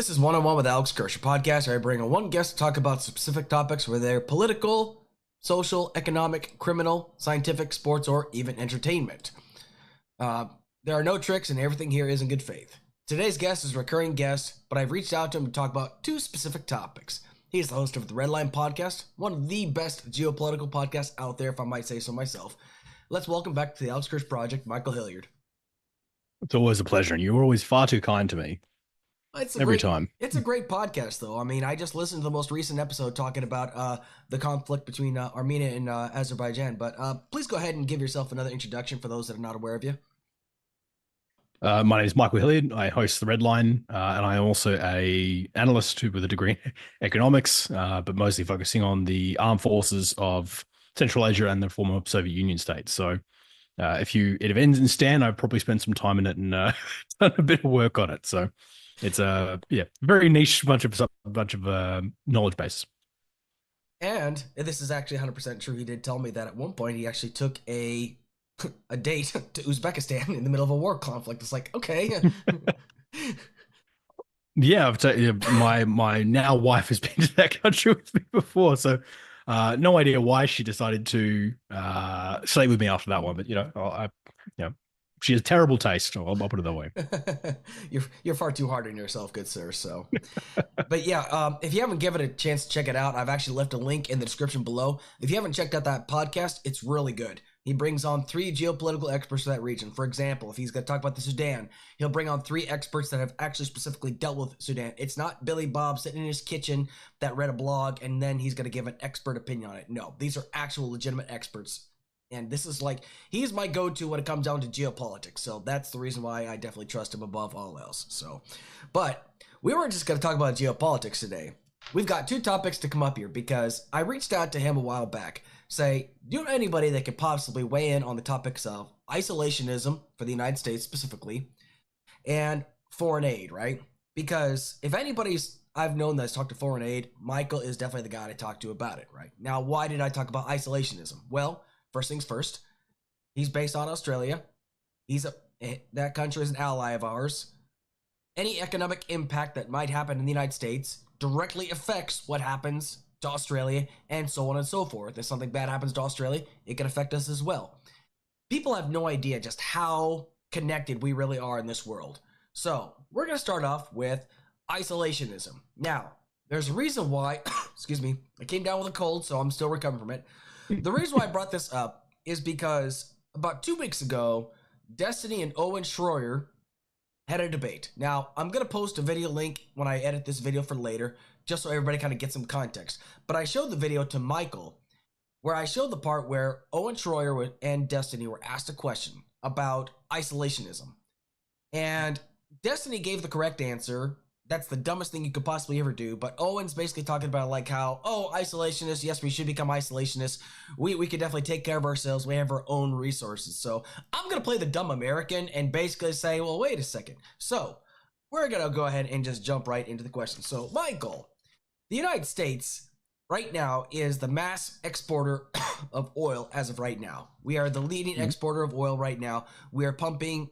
This is One on One with Alex Kirsch, a podcast where I bring on one guest to talk about specific topics, whether they're political, social, economic, criminal, scientific, sports, or even entertainment. There are no tricks, and everything here is in good faith. Today's guest is a recurring guest, but I've reached out to him to talk about two specific topics. He is the host of the Red Line podcast, one of the best geopolitical podcasts out there, if I might say so myself. Let's welcome back to the Alex Kirsch Project, Michael Hilliard. It's always a pleasure, and you're always far too kind to me. Every time. It's a great podcast, though. I mean, I just listened to the most recent episode talking about the conflict between Armenia and Azerbaijan. But please go ahead and give yourself another introduction for those that are not aware of you. My name is Michael Hilliard. I host the Red Line, and I am also an analyst with a degree in economics, but mostly focusing on the armed forces of Central Asia and the former Soviet Union states. So if it ends in Stan, I've probably spent some time in it and done a bit of work on it. So it's a very niche bunch of knowledge base. And this is actually 100% true. He did tell me that at one point he actually took a date to Uzbekistan in the middle of a war conflict. It's like, okay. Yeah, my now wife has been to that country with me before, so no idea why she decided to stay with me after that one. But she has terrible taste. I'll put it that way. You're far too hard on yourself, good sir. So, but yeah, if you haven't given it a chance to check it out, I've actually left a link in the description below. If you haven't checked out that podcast, it's really good. He brings on 3 geopolitical experts for that region. For example, if he's going to talk about the Sudan, he'll bring on 3 experts that have actually specifically dealt with Sudan. It's not Billy Bob sitting in his kitchen that read a blog and then he's going to give an expert opinion on it. No, these are actual legitimate experts. And this is he's my go-to when it comes down to geopolitics. So that's the reason why I definitely trust him above all else. So, but we weren't just going to talk about geopolitics today. We've got 2 topics to come up here because I reached out to him a while back. Say, do you know anybody that could possibly weigh in on the topics of isolationism for the United States specifically and foreign aid, right? Because if I've known that's talked to foreign aid, Michael is definitely the guy to talk to about it, right? Now, why did I talk about isolationism? Well, first things first, he's based on Australia. That country is an ally of ours. Any economic impact that might happen in the United States directly affects what happens to Australia and so on and so forth. If something bad happens to Australia, it can affect us as well. People have no idea just how connected we really are in this world. So we're going to start off with isolationism. Now, there's a reason why, excuse me, I came down with a cold, so I'm still recovering from it. The reason why I brought this up is because about 2 weeks ago, Destiny and Owen Schroyer had a debate. Now, I'm going to post a video link when I edit this video for later, just so everybody kind of gets some context. But I showed the video to Michael, where I showed the part where Owen Schroyer and Destiny were asked a question about isolationism. And Destiny gave the correct answer. That's the dumbest thing you could possibly ever do. But Owen's basically talking about how, isolationists, yes, we should become isolationists. We could definitely take care of ourselves. We have our own resources. So I'm going to play the dumb American and basically say, well, wait a second. So we're going to go ahead and just jump right into the question. So Michael, the United States right now is the mass exporter of oil as of right now. We are the leading exporter of oil right now. We are pumping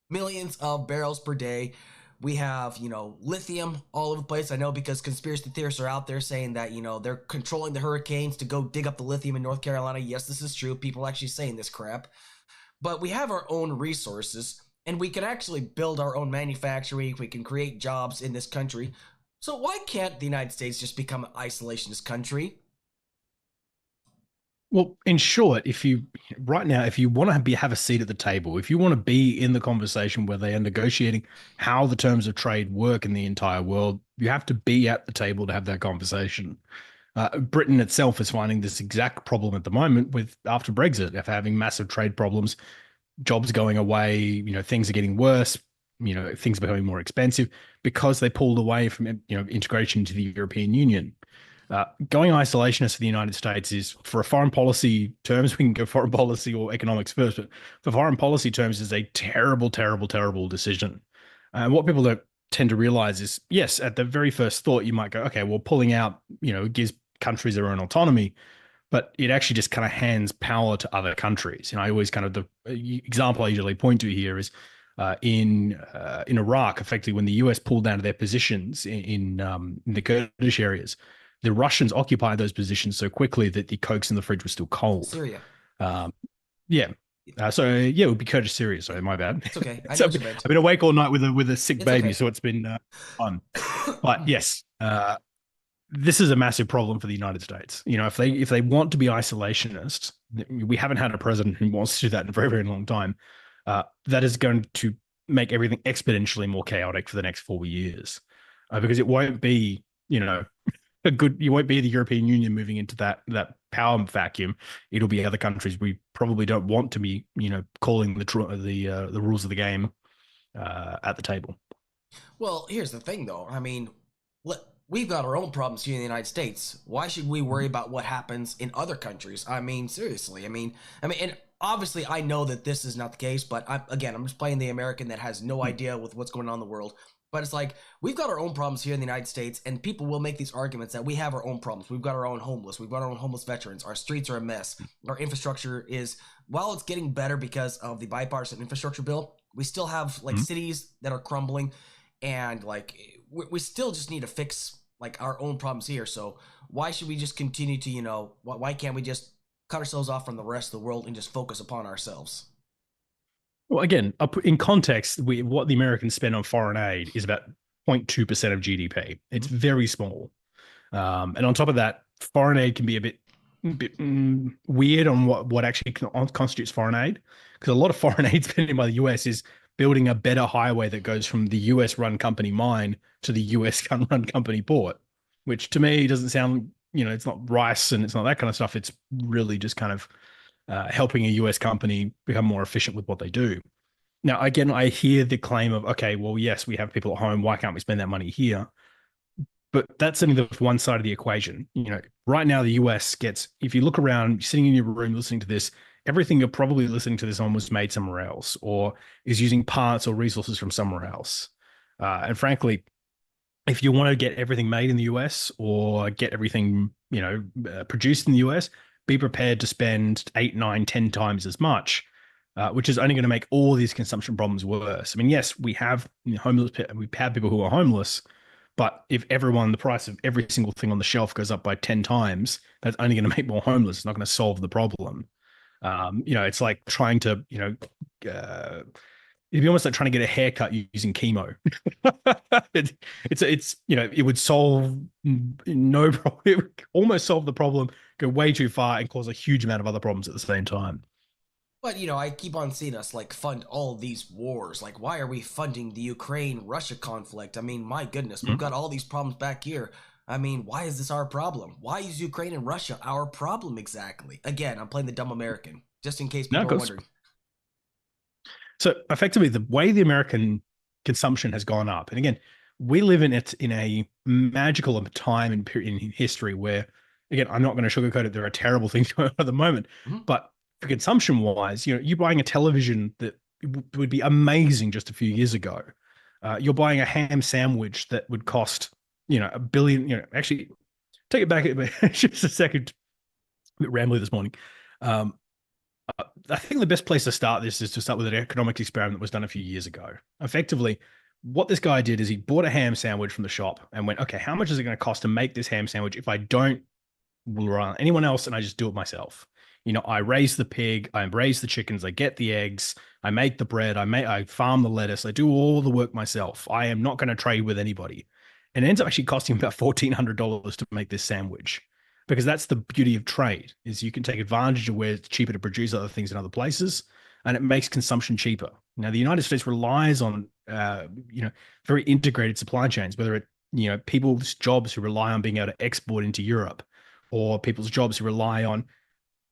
millions of barrels per day. We have, lithium all over the place. I know because conspiracy theorists are out there saying that, they're controlling the hurricanes to go dig up the lithium in North Carolina. Yes, this is true. People are actually saying this crap. But we have our own resources, and we can actually build our own manufacturing. We can create jobs in this country. So why can't the United States just become an isolationist country? Well, in short, if you want to have a seat at the table, if you want to be in the conversation where they are negotiating how the terms of trade work in the entire world, you have to be at the table to have that conversation. Britain itself is finding this exact problem at the moment after Brexit, of having massive trade problems, jobs going away, things are getting worse, things are becoming more expensive because they pulled away from, integration into the European Union. Going isolationist for the United States is, for foreign policy terms, we can go foreign policy or economics first, but for foreign policy terms is a terrible, terrible, terrible decision. And what people don't tend to realize is, yes, at the very first thought, you might go, okay, well, pulling out, gives countries their own autonomy, but it actually just kind of hands power to other countries. I always the example I usually point to here is in Iraq, effectively when the US pulled down to their positions in the Kurdish areas, the Russians occupied those positions so quickly that the cokes in the fridge were still cold. Syria. Um, yeah. So yeah, it would be Kurdish Syria. Sorry, my bad. It's okay. I know So what you meant. I've been awake all night with a sick It's baby, okay. so it's been fun. But yes, this is a massive problem for the United States. You know, if they want to be isolationist, we haven't had a president who wants to do that in a very, very long time. That is going to make everything exponentially more chaotic for the next 4 years, because it won't be, you know, you won't be the European Union moving into that power vacuum. It'll be other countries we probably don't want to be, you know, calling the rules of the game at the table. Well, here's the thing, though. I mean, we've got our own problems here in the United States. Why should we worry about what happens in other countries? I mean, seriously. And obviously, I know that this is not the case, but I'm just playing the American that has no idea with what's going on in the world. But it's like we've got our own problems here in the United States, and people will make these arguments that we have our own problems. We've got our own homeless. We've got our own homeless veterans. Our streets are a mess. Our infrastructure is, while it's getting better because of the bipartisan infrastructure bill, we still have like cities that are crumbling, and like we still just need to fix like our own problems here. So why should we just continue to, you know, why can't we just cut ourselves off from the rest of the world and just focus upon ourselves? Well, again, in context, what the Americans spend on foreign aid is about 0.2% of GDP. It's very small. And on top of that, foreign aid can be a bit weird on what actually constitutes foreign aid, because a lot of foreign aid spending by the US is building a better highway that goes from the US run company mine to the US run company port, which to me doesn't sound, you know, it's not rice and it's not that kind of stuff. It's really just kind of helping a US company become more efficient with what they do. Now, again, I hear the claim of, okay, well, yes, we have people at home. Why can't we spend that money here? But that's only the one side of the equation. You know, right now the US gets, if you look around, sitting in your room listening to this, everything you're probably listening to this on was made somewhere else or is using parts or resources from somewhere else. And frankly, if you want to get everything made in the US or get everything, you know, produced in the US, be prepared to spend 8, 9, 10 times as much, which is only going to make all these consumption problems worse. I mean, yes, we have homeless, we have people who are homeless, but if the price of every single thing on the shelf goes up by 10 times, that's only going to make more homeless. It's not going to solve the problem. You know, it's like trying to, you know, it'd be almost like trying to get a haircut using chemo. it's you know, it would solve no problem. It would almost solve the problem, go way too far, and cause a huge amount of other problems at the same time. But, you know, I keep on seeing us like fund all these wars. Like, why are we funding the Ukraine Russia conflict? I mean, my goodness, we've got all these problems back here. I mean, why is this our problem? Why is Ukraine and Russia our problem exactly? Again, I'm playing the dumb American, just in case No, people are wondering. so effectively, the way the American consumption has gone up, and again, we live in it in a magical time and period in history where, again, I'm not going to sugarcoat it. There are terrible things going on at the moment, but for consumption wise, you know, you're buying a television that would be amazing just a few years ago. You're buying a ham sandwich that would cost, you know, $1 billion. You know, actually, take it back just a second. A bit rambly this morning. I think the best place to start this is to start with an economics experiment that was done a few years ago. Effectively, what this guy did is he bought a ham sandwich from the shop and went, okay, how much is it going to cost to make this ham sandwich if I don't rely on anyone else and I just do it myself? You know, I raise the pig, I raise the chickens, I get the eggs, I make the bread, I farm the lettuce, I do all the work myself. I am not going to trade with anybody. And it ends up actually costing about $1,400 to make this sandwich, because that's the beauty of trade, is you can take advantage of where it's cheaper to produce other things in other places, and it makes consumption cheaper. Now, the United States relies on, you know, very integrated supply chains, whether it, you know, people's jobs who rely on being able to export into Europe, or people's jobs who rely on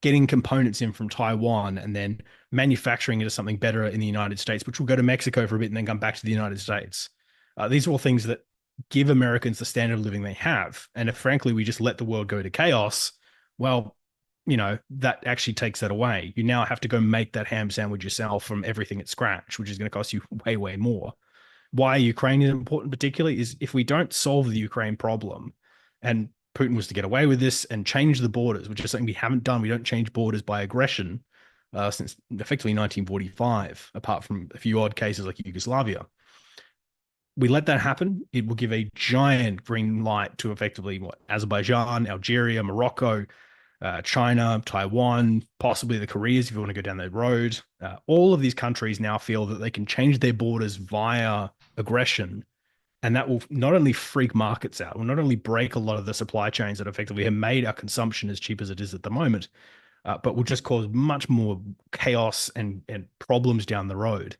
getting components in from Taiwan and then manufacturing into something better in the United States, which will go to Mexico for a bit and then come back to the United States. These are all things that give Americans the standard of living they have. And if, frankly, we just let the world go to chaos, well, you know, that actually takes that away. You now have to go make that ham sandwich yourself from everything at scratch, which is going to cost you way, way more. Why Ukraine is important particularly is if we don't solve the Ukraine problem, and Putin was to get away with this and change the borders, which is something we haven't done. We don't change borders by aggression. since effectively 1945, apart from a few odd cases like Yugoslavia. We let that happen, it will give a giant green light to effectively what Azerbaijan, Algeria, Morocco, China, Taiwan, possibly the Koreas if you want to go down that road. All of these countries now feel that they can change their borders via aggression, and that will not only freak markets out, will not only break a lot of the supply chains that effectively have made our consumption as cheap as it is at the moment, but will just cause much more chaos and problems down the road.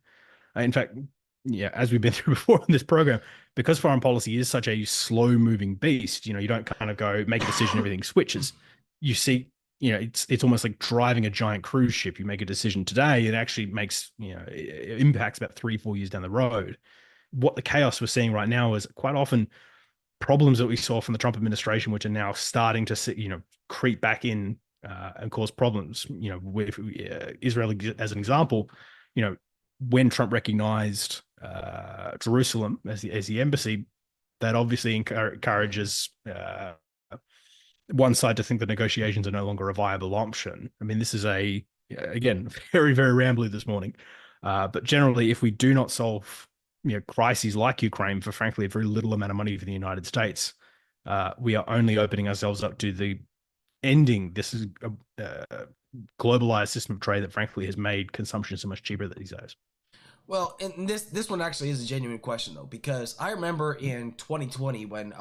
In fact, yeah, as we've been through before in this program, because foreign policy is such a slow moving beast, you don't kind of go make a decision, everything switches. You see, it's almost like driving a giant cruise ship. You make a decision today, it actually makes, it impacts about 3-4 years down the road. What the chaos we're seeing right now is quite often problems that we saw from the Trump administration, which are now starting to, creep back in and cause problems. With Israel as an example, when Trump recognized Jerusalem as the embassy, that obviously encourages one side to think that negotiations are no longer a viable option. I mean, this is again, very, very rambly this morning. But generally, if we do not solve crises like Ukraine for frankly a very little amount of money for the United States, we are only opening ourselves up to the ending. This is a globalized system of trade that frankly has made consumption so much cheaper these days. Well, and this one actually is a genuine question though, because I remember in 2020 when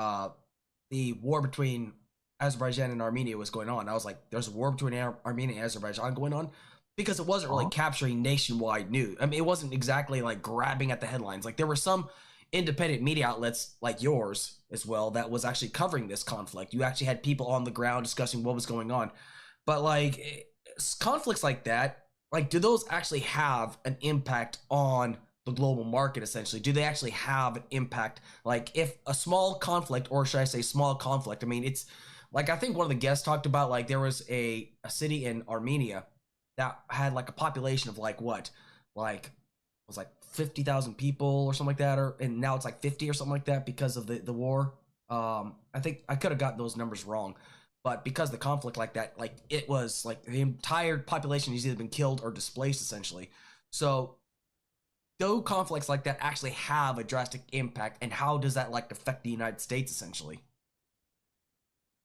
the war between Azerbaijan and Armenia was going on. I was like, there's a war between Armenia and Azerbaijan going on, because it wasn't really capturing nationwide news. I mean, it wasn't exactly like grabbing at the headlines. Like there were some independent media outlets like yours as well that was actually covering this conflict. You actually had people on the ground discussing what was going on. But like conflicts like that, like do those actually have an impact on the global market essentially? Do they actually have an impact? Like if a small conflict, or should I say small conflict, I mean, it's like I think one of the guests talked about like there was a city in Armenia that had like a population of like what? Like it was like 50,000 people or something like that, and now it's like 50 or something like that because of the war. I think I could have got those numbers wrong, but because the conflict like that, like it was like the entire population has either been killed or displaced essentially. So do conflicts like that actually have a drastic impact, and how does that like affect the United States essentially?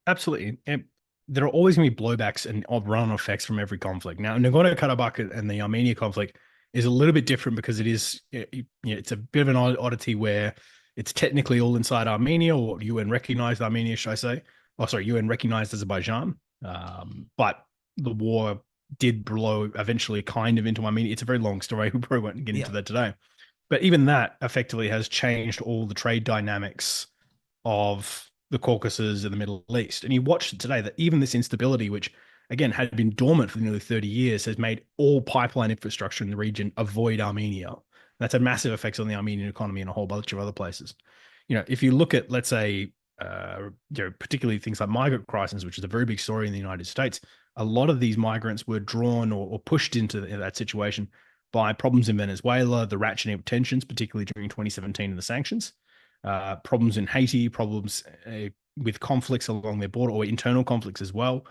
Absolutely. And there are always going to be blowbacks and run effects from every conflict. Now, Nagorno-Karabakh and the Armenia conflict is a little bit different because it is, it's a bit of an oddity where it's technically all inside Armenia, or UN recognized Armenia, should I say? Oh, sorry, UN recognized Azerbaijan. But the war did blow eventually kind of into Armenia. It's a very long story. We probably won't get into that today. But even that effectively has changed all the trade dynamics of the Caucasus and the Middle East. And you watched today that even this instability, which again had been dormant for nearly 30 years, has made all pipeline infrastructure in the region avoid Armenia. That's had massive effects on the Armenian economy and a whole bunch of other places. If you look at, let's say, particularly things like migrant crisis, which is a very big story in the United States, a lot of these migrants were drawn or pushed into that situation by problems in Venezuela, the ratcheting of tensions, particularly during 2017 and the sanctions, problems in Haiti, problems with conflicts along their border or internal conflicts as well.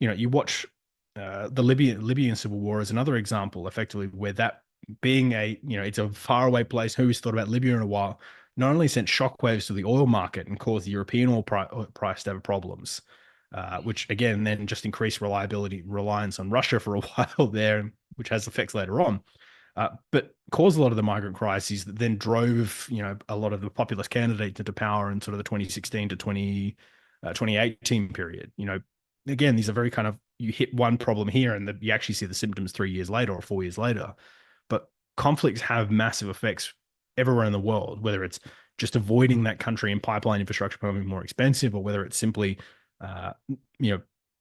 You watch the Libyan civil war as another example, effectively, where that being it's a faraway place. Who's thought about Libya in a while? Not only sent shockwaves to the oil market and caused the European oil price to have problems, which again then just increased reliance on Russia for a while there, which has effects later on. But caused a lot of the migrant crises that then drove, a lot of the populist candidates into power in sort of the 2016 to 2018 period. Again, these are very kind of, you hit one problem here and you actually see the symptoms 3 years later or 4 years later. But conflicts have massive effects everywhere in the world, whether it's just avoiding that country and pipeline infrastructure becoming more expensive, or whether it's simply,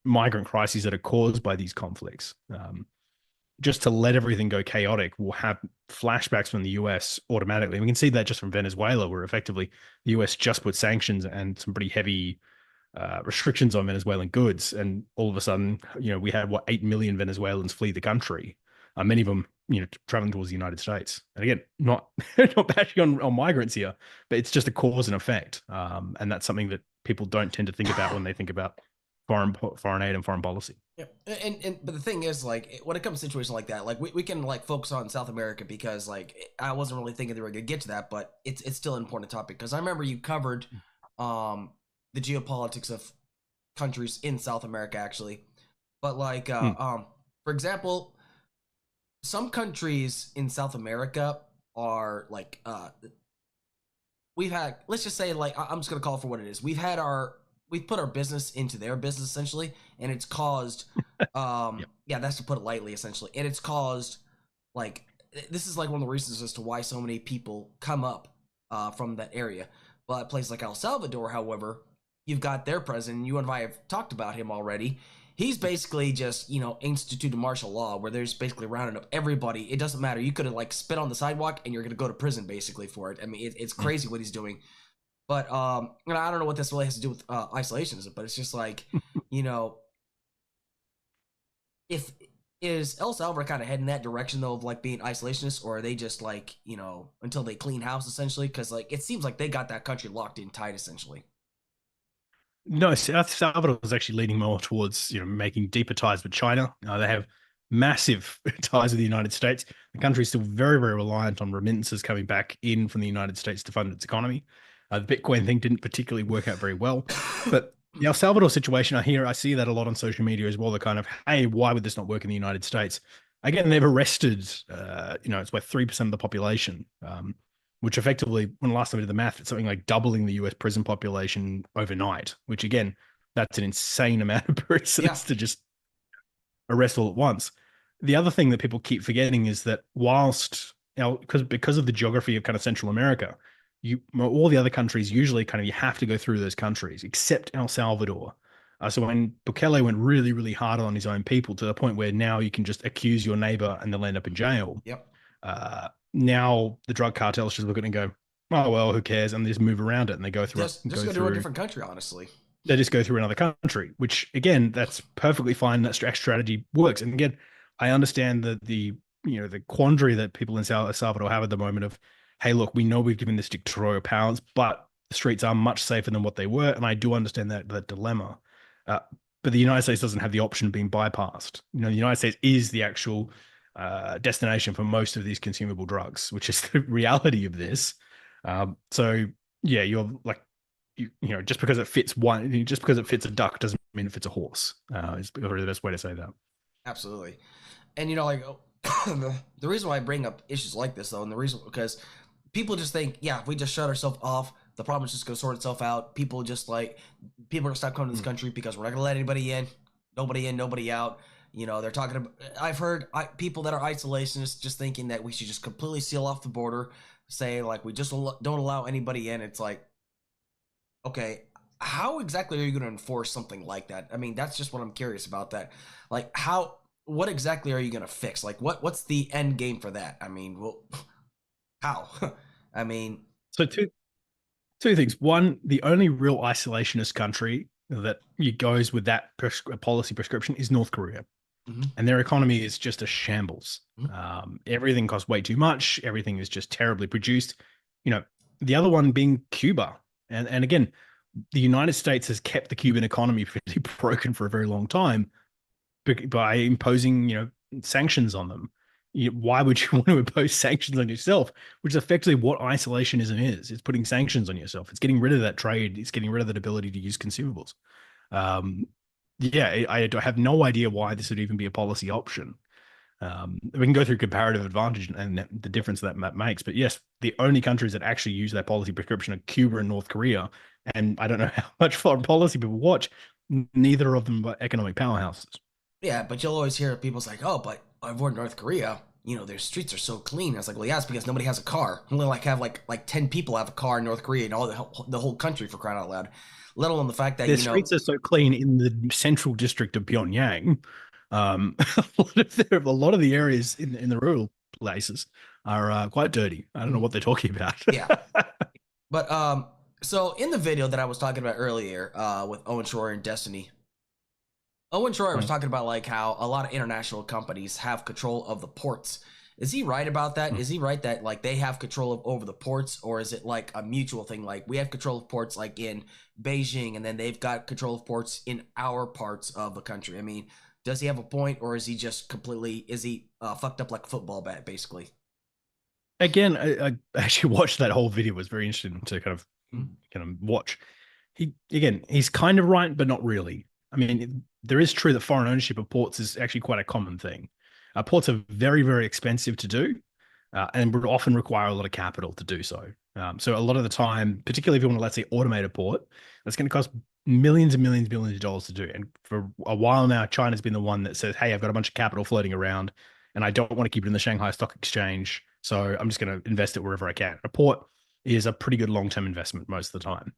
migrant crises that are caused by these conflicts. Just to let everything go chaotic, we'll have flashbacks from the US automatically. We can see that just from Venezuela, where effectively the US just put sanctions and some pretty heavy restrictions on Venezuelan goods. And all of a sudden, we had 8 million Venezuelans flee the country. Many of them, traveling towards the United States. And again, not bashing on migrants here, but it's just a cause and effect. And that's something that people don't tend to think about when they think about foreign aid and foreign policy. Yeah, and but the thing is, like, when it comes to situations like that, like we can like focus on South America because like I wasn't really thinking they were gonna get to that, but it's still an important topic because I remember you covered um the geopolitics of countries in South America actually, but like Mm. for example, some countries in South America are like we've had, let's just say, like I'm just gonna call it for what it is. We've put our business into their business essentially, and it's caused Yep. yeah, that's to put it lightly essentially. And it's caused like this is like one of the reasons as to why so many people come up from that area. But a place like El Salvador, however, you've got their president, you and I have talked about him already. He's basically just, instituted martial law where there's basically rounding up everybody. It doesn't matter. You could have like spit on the sidewalk and you're going to go to prison basically for it. I mean, it's crazy what he's doing. But and I don't know what this really has to do with isolationism, but it's just like, you know, if is El Salvador kind of heading that direction though of like being isolationist, or are they just like, until they clean house essentially? Because like it seems like they got that country locked in tight essentially. No, South Salvador is actually leaning more towards making deeper ties with China. They have massive ties with the United States. The country is still very, very reliant on remittances coming back in from the United States to fund its economy. The Bitcoin thing didn't particularly work out very well, but the El Salvador situation, I see that a lot on social media as well. They're kind of, hey, why would this not work in the United States? Again, they've arrested, it's like 3% of the population. Which effectively, when last time I did the math, it's something like doubling the US prison population overnight, which again, that's an insane amount of Yeah. persons to just arrest all at once. The other thing that people keep forgetting is that whilst, because of the geography of kind of Central America, all the other countries usually kind of you have to go through those countries, except El Salvador. So when Bukele went really, really hard on his own people to the point where now you can just accuse your neighbor and they'll end up in jail. Yep. Now the drug cartels just look at it and go, oh well, who cares? And they just move around it and they go through Just go to a different country, honestly. they just go through another country, which again, that's perfectly fine. That strategy works. And again, I understand that the quandary that people in El Salvador have at the moment of, hey, look, we know we've given this dictatorial powers, but the streets are much safer than what they were, and I do understand that dilemma. Uh, but the United States doesn't have the option of being bypassed. The United States is the actual destination for most of these consumable drugs, which is the reality of this. So yeah, you're like, just because it fits just because it fits a duck doesn't mean it fits a horse. Is probably the best way to say that. Absolutely. And like the reason why I bring up issues like this though, and the reason because people just think, yeah, if we just shut ourselves off, the problem is just gonna sort itself out. People are gonna stop coming to this country because we're not gonna let anybody in, nobody out. They're talking about. I've heard people that are isolationists just thinking that we should just completely seal off the border, say like we just don't allow anybody in. It's like, okay, how exactly are you going to enforce something like that? I mean, that's just what I'm curious about. That, like, what exactly are you going to fix? Like, what's the end game for that? I mean, well, how? I mean, So two things. One, the only real isolationist country that goes with that policy prescription is North Korea. mhm, And their economy is just a shambles. mhm. Everything costs way too much. Everything is just terribly produced. The other one being Cuba. And again, the United States has kept the Cuban economy pretty broken for a very long time by imposing, sanctions on them. Why would you want to impose sanctions on yourself? Which is effectively what isolationism is. It's putting sanctions on yourself. It's getting rid of that trade. It's getting rid of that ability to use consumables. Um, yeah, I have no idea why this would even be a policy option. We can go through comparative advantage and the difference that makes. But yes, the only countries that actually use that policy prescription are Cuba and North Korea. And I don't know how much foreign policy people watch. Neither of them are economic powerhouses. Yeah, but you'll always hear people say, "Oh, but over in North Korea, their streets are so clean." I was like, "Well, yeah, it's because nobody has a car. Only have like 10 people have a car in North Korea, and all the whole country for crying out loud." Let alone the fact that Their streets are so clean in the central district of Pyongyang. A lot of the areas in the rural places are quite dirty. I don't know what they're talking about. yeah. But so in the video that I was talking about earlier, with Owen Schroyer and Destiny, Owen Schroyer was talking about like how a lot of international companies have control of the ports, Is he right about that? Hmm. Is he right that like they have control over the ports, or is it like a mutual thing? Like we have control of ports like in Beijing, and then they've got control of ports in our parts of the country. I mean, does he have a point, or is he just completely is he fucked up like a football bat, basically? Again, I actually watched that whole video. It was very interesting to kind of watch. He's kind of right, but not really. I mean, there is true that foreign ownership of ports is actually quite a common thing. Ports are very, very expensive to do, and would often require a lot of capital to do so. So a lot of the time, particularly if you want to, let's say, automate a port, that's going to cost millions and millions, billions of dollars to do. And for a while now, China's been the one that says, "Hey, I've got a bunch of capital floating around, and I don't want to keep it in the Shanghai Stock Exchange, so I'm just going to invest it wherever I can." A port is a pretty good long-term investment most of the time.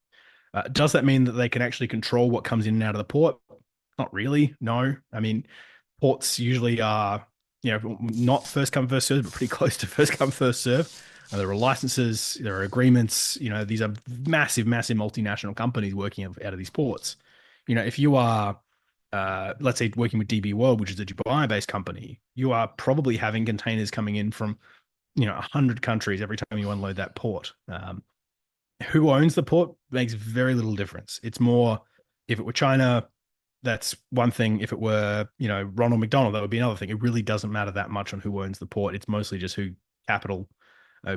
Does that mean that they can actually control what comes in and out of the port? Not really. No. I mean, ports usually are, not first come, first serve, but pretty close to first come, first serve. There are licenses, there are agreements. These are massive, massive multinational companies working out of these ports. If you are, let's say, working with DB World, which is a Dubai-based company, you are probably having containers coming in from, 100 countries every time you unload that port. Who owns the port makes very little difference. It's more, if it were China, that's one thing. If it were, Ronald McDonald, that would be another thing. It really doesn't matter that much on who owns the port. It's mostly just who capital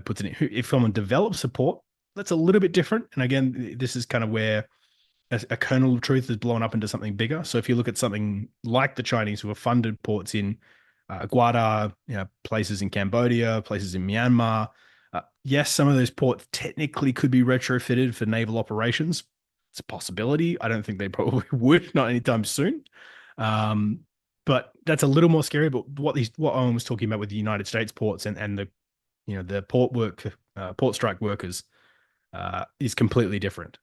puts it in. If someone develops a port, that's a little bit different. And again, this is kind of where a kernel of truth is blown up into something bigger. So if you look at something like the Chinese who have funded ports in Guada, places in Cambodia, places in Myanmar, yes, some of those ports technically could be retrofitted for naval operations. It's a possibility. I don't think they probably would, not anytime soon. But that's a little more scary. But what Owen was talking about with the United States ports and the port strike workers is completely different.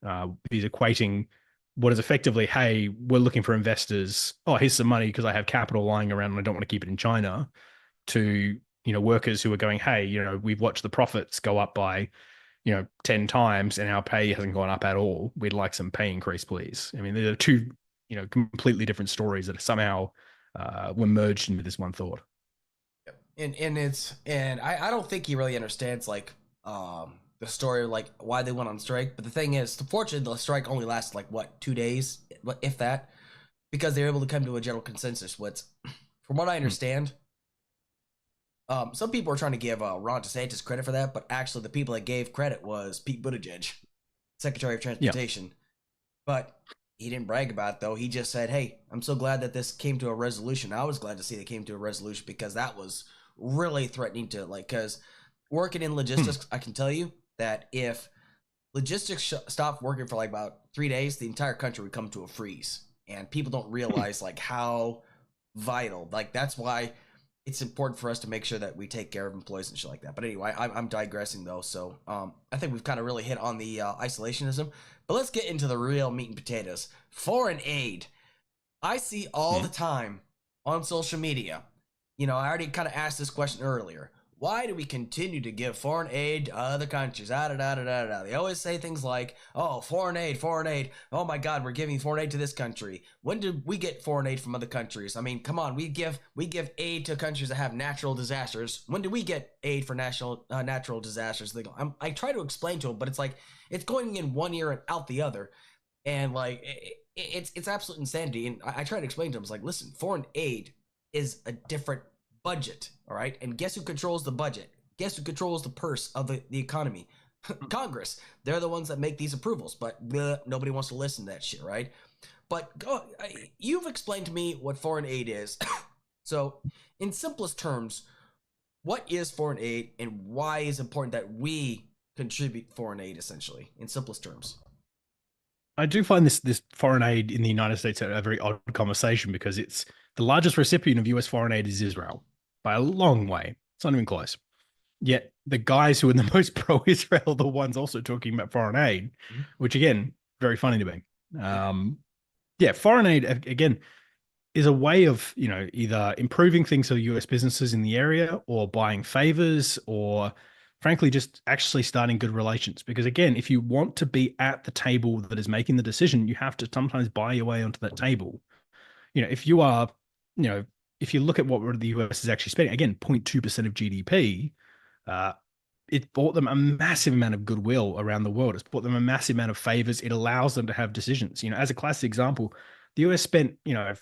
He's equating what is effectively, hey, we're looking for investors. Oh, here's some money because I have capital lying around and I don't want to keep it in China. To workers who are going, hey, we've watched the profits go up by 10 times and our pay hasn't gone up at all. We'd like some pay increase, please. I mean, there are two completely different stories that somehow were merged into this one thought. And I don't think he really understands like the story of like why they went on strike. But the thing is, fortunately, the strike only lasted like what 2 days, if that, because they were able to come to a general consensus. From what I understand, some people are trying to give Ron DeSantis credit for that, but actually the people that gave credit was Pete Buttigieg, Secretary of Transportation. Yeah. But he didn't brag about it, though. He just said, hey, I'm so glad that this came to a resolution. I was glad to see they came to a resolution because that was really threatening to, because working in logistics, I can tell you that if logistics stopped working for like about 3 days, the entire country would come to a freeze. And people don't realize like how vital, like that's why it's important for us to make sure that we take care of employees and shit like that. But anyway, I'm digressing though. So I think we've kind of really hit on the isolationism. But let's get into the real meat and potatoes. Foreign aid. I see all the time on social media. I already kind of asked this question earlier. Why do we continue to give foreign aid to other countries? They always say things like, oh, foreign aid. Oh my God, we're giving foreign aid to this country. When did we get foreign aid from other countries? I mean, come on, we give aid to countries that have natural disasters. When did we get aid for natural disasters? I try to explain to them, but it's like, it's going in one ear and out the other. And like, it's absolute insanity. And I try to explain to them, it's like, listen, foreign aid is a different budget, all right? And guess who controls the budget? Guess who controls the purse of the economy? Congress. They're the ones that make these approvals, but nobody wants to listen to that shit, right? But you've explained to me what foreign aid is. So, in simplest terms, what is foreign aid and why is it important that we contribute foreign aid, essentially, in simplest terms? I do find this foreign aid in the United States a very odd conversation because it's the largest recipient of US foreign aid is Israel by a long way. It's not even close. Yet the guys who are the most pro-Israel are the ones also talking about foreign aid, which again, very funny to me. Foreign aid again is a way of either improving things for US businesses in the area or buying favors or frankly just actually starting good relations. Because again, if you want to be at the table that is making the decision, you have to sometimes buy your way onto that table. If you are if you look at what the US is actually spending, again, 0.2% of GDP, uh, it bought them a massive amount of goodwill around the world. It's bought them a massive amount of favors. It allows them to have decisions. As a classic example, the US spent, a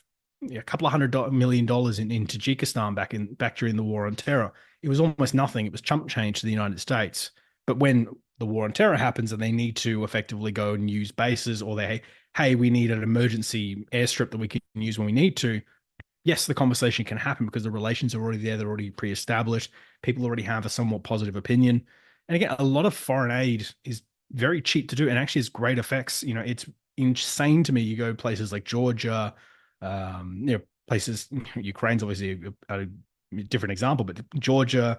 couple of $100 million in Tajikistan back during the war on terror. It was almost nothing. It was chump change to the United States. But when the war on terror happens and they need to effectively go and use bases, or hey, we need an emergency airstrip that we can use when we need to, yes, the conversation can happen because the relations are already there. They're already pre-established. People already have a somewhat positive opinion. And again, a lot of foreign aid is very cheap to do and actually has great effects. It's insane to me. You go places like Georgia, places, Ukraine's obviously a different example, but Georgia,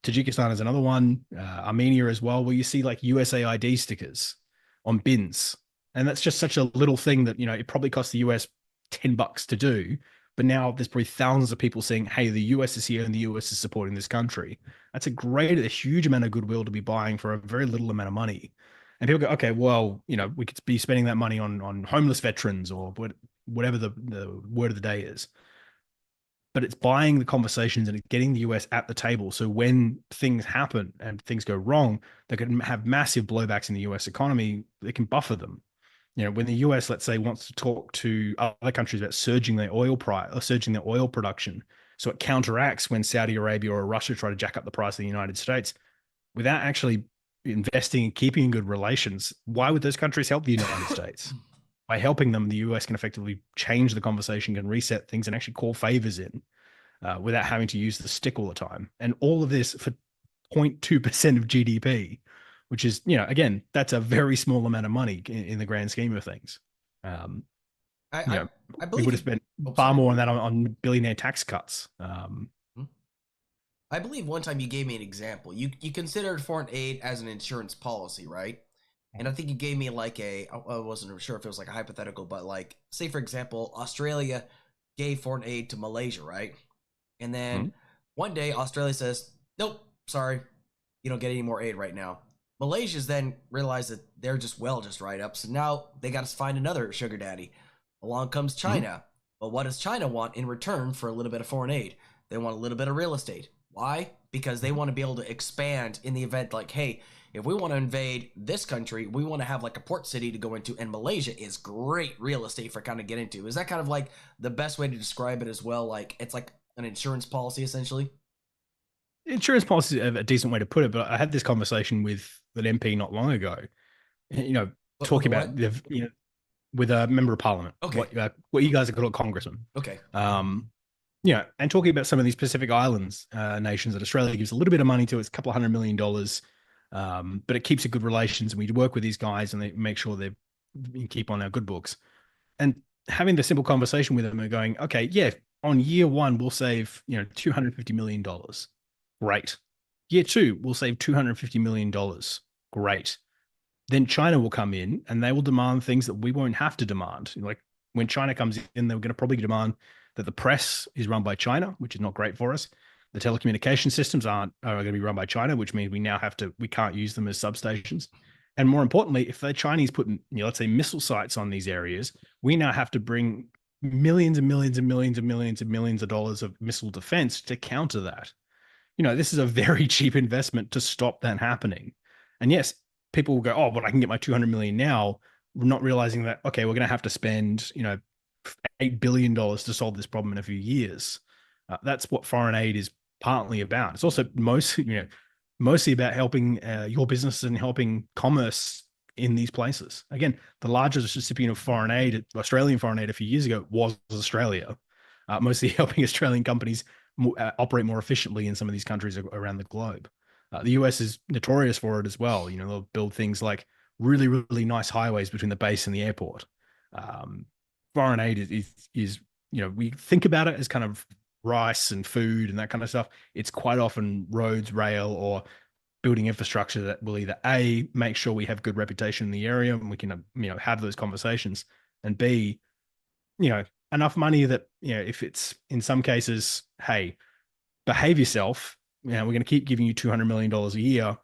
Tajikistan is another one, Armenia as well, where you see like USAID stickers on bins. And that's just such a little thing that, it probably costs the US $10 to do. But now there's probably thousands of people saying, hey, the US is here and the US is supporting this country. That's a huge amount of goodwill to be buying for a very little amount of money. And people go, okay, well, we could be spending that money on homeless veterans or whatever the word of the day is. But it's buying the conversations and getting the US at the table. So when things happen and things go wrong, they can have massive blowbacks in the US economy. They can buffer them. When the US, let's say, wants to talk to other countries about surging their oil price or surging their oil production, so it counteracts when Saudi Arabia or Russia try to jack up the price of the United States without actually investing and keeping in good relations. Why would those countries help the United States? By helping them, the US can effectively change the conversation, can reset things, and actually call favors in without having to use the stick all the time. And all of this for 0.2% of GDP, which is, again, that's a very small amount of money in the grand scheme of things. I We believe would have spent far more on that on billionaire tax cuts. I believe one time you gave me an example. You considered foreign aid as an insurance policy, right? And I think you gave me like I wasn't sure if it was like a hypothetical, but like, say for example, Australia gave foreign aid to Malaysia, right? And then one day Australia says, nope, sorry, you don't get any more aid right now. Malaysia's then realized that they're just right up. So now they got to find another sugar daddy. Along comes China. Well, what does China want in return for a little bit of foreign aid? They want a little bit of real estate. Why? Because they want to be able to expand in the event like, hey, if we want to invade this country, we want to have like a port city to go into, and Malaysia is great real estate for kind of get into. Is that kind of like the best way to describe it as well? Like it's like an insurance policy essentially? Insurance policy is a decent way to put it, but I had this conversation with an MP not long ago, talking about with a member of parliament, okay, what you guys are called congressman. Okay. And talking about some of these Pacific Islands nations that Australia gives a little bit of money to. It's a couple of $100 million, but it keeps a good relations, and we work with these guys and they make sure they keep on our good books. And having the simple conversation with them and going, okay, yeah, on year one we'll save $250 million. Great. Year two, we'll save $250 million. Great. Then China will come in and they will demand things that we won't have to demand. Like when China comes in, they're going to probably demand that the press is run by China, which is not great for us. The telecommunication systems are going to be run by China, which means we can't use them as substations. And more importantly, if the Chinese put, let's say missile sites on these areas, we now have to bring millions and millions and millions and millions and millions of dollars of missile defense to counter that. This is a very cheap investment to stop that happening. And yes, people will go, oh, but I can get my 200 million now, not realizing that, okay, we're going to have to spend, $8 billion to solve this problem in a few years. That's what foreign aid is partly about. It's also mostly about helping your business and helping commerce in these places. Again, the largest recipient of foreign aid, Australian foreign aid a few years ago, was Australia, mostly helping Australian companies operate more efficiently in some of these countries around the globe. The US is notorious for it as well. They'll build things like really, really nice highways between the base and the airport. Foreign aid is we think about it as kind of rice and food and that kind of stuff. It's quite often roads, rail, or building infrastructure that will either A, make sure we have good reputation in the area and we can have those conversations, and B, enough money that if it's in some cases, hey, behave yourself, we're going to keep giving you $200 million a year,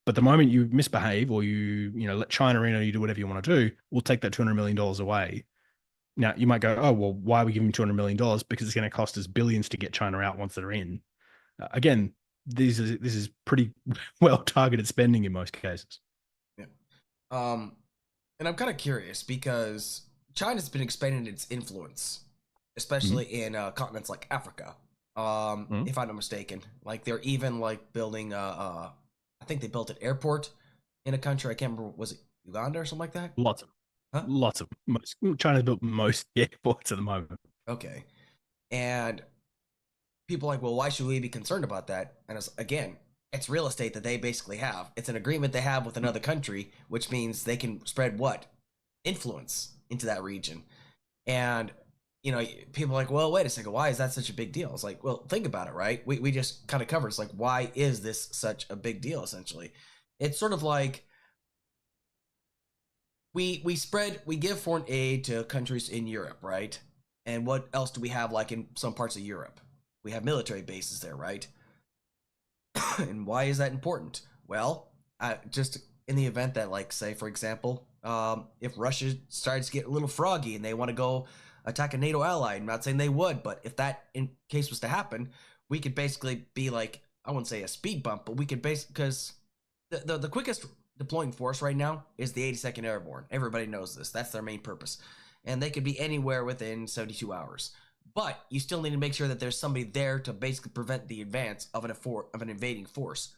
but the moment you misbehave or you let China in or you do whatever you want to do, we'll take that $200 million away. Now you might go, oh well, why are we giving $200 million? Because it's going to cost us billions to get China out once they're in. Again, this is pretty well targeted spending in most cases. Yeah. Um, and I'm kind of curious because China's been expanding its influence, Mhm. especially in continents like Africa. Mhm. If I'm not mistaken, like they're even like building I think they built an airport in a country. I can't remember. Was it Uganda or something like that? Lots of, Huh? lots of most China's built most airports at the moment. Okay. And people are like, well, why should we be concerned about that? And it's, again, it's real estate that they basically have. It's an agreement they have with another country, which means they can spread what? Influence into that region. And, people are like, well, wait a second, why is that such a big deal? It's like, well, think about it, right? We just kind of covered. It's like, why is this such a big deal, essentially? It's sort of like we give foreign aid to countries in Europe, right? And what else do we have like in some parts of Europe? We have military bases there, right? And why is that important? Well, just in the event that, like, say, for example, if Russia starts to get a little froggy and they want to go attack a NATO ally, I'm not saying they would, but if that in case was to happen, we could basically be like, I wouldn't say a speed bump, but we could basically, because the quickest deploying force right now is the 82nd Airborne. Everybody knows this. That's their main purpose. And they could be anywhere within 72 hours. But you still need to make sure that there's somebody there to basically prevent the advance of an invading force.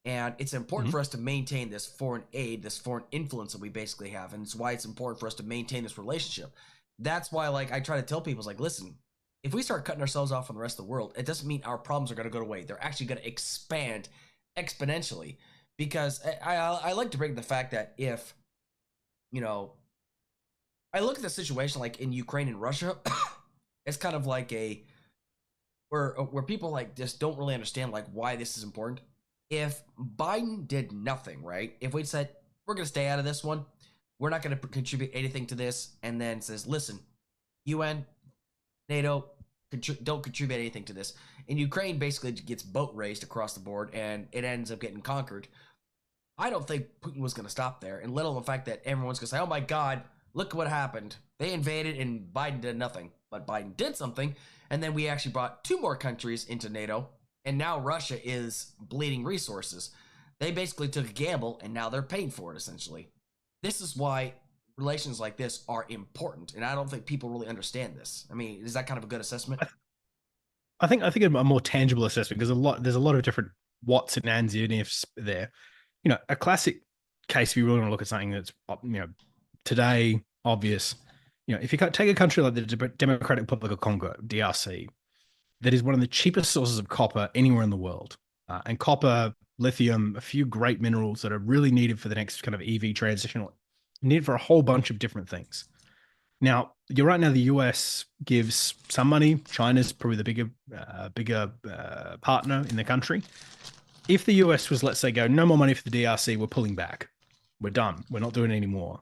And it's important Mhm. for us to maintain this foreign aid, this foreign influence that we basically have. And it's why it's important for us to maintain this relationship. That's why, like, I try to tell people, it's like, listen, if we start cutting ourselves off from the rest of the world, it doesn't mean our problems are going to go away. They're actually going to expand exponentially. Because I like to bring the fact that if, you know, I look at the situation like in Ukraine and Russia, it's kind of like a where people like just don't really understand like why this is important. If Biden did nothing, right? If we said we're going to stay out of this one, we're not going to contribute anything to this, and then says, listen, UN, NATO, don't contribute anything to this, and Ukraine basically gets boat raced across the board, and it ends up getting conquered. I don't think Putin was going to stop there, and let alone the fact that everyone's going to say, "Oh my God, look what happened! They invaded, and Biden did nothing." But Biden did something, and then we actually brought two more countries into NATO, and now Russia is bleeding resources. They basically took a gamble, and now they're paying for it. Essentially, this is why relations like this are important, and I don't think people really understand this. I mean, is that kind of a good assessment? I think a more tangible assessment because there's a lot of different whats and ands and ifs there. A classic case if you really want to look at something that's today obvious. If you take a country like the Democratic Republic of Congo, DRC, that is one of the cheapest sources of copper anywhere in the world, and copper, lithium, a few great minerals that are really needed for the next kind of EV transition, needed for a whole bunch of different things. Now, you're right. Now the US gives some money. China's probably the bigger partner in the country. If the US was, let's say, go no more money for the DRC, we're pulling back, we're done, we're not doing it anymore.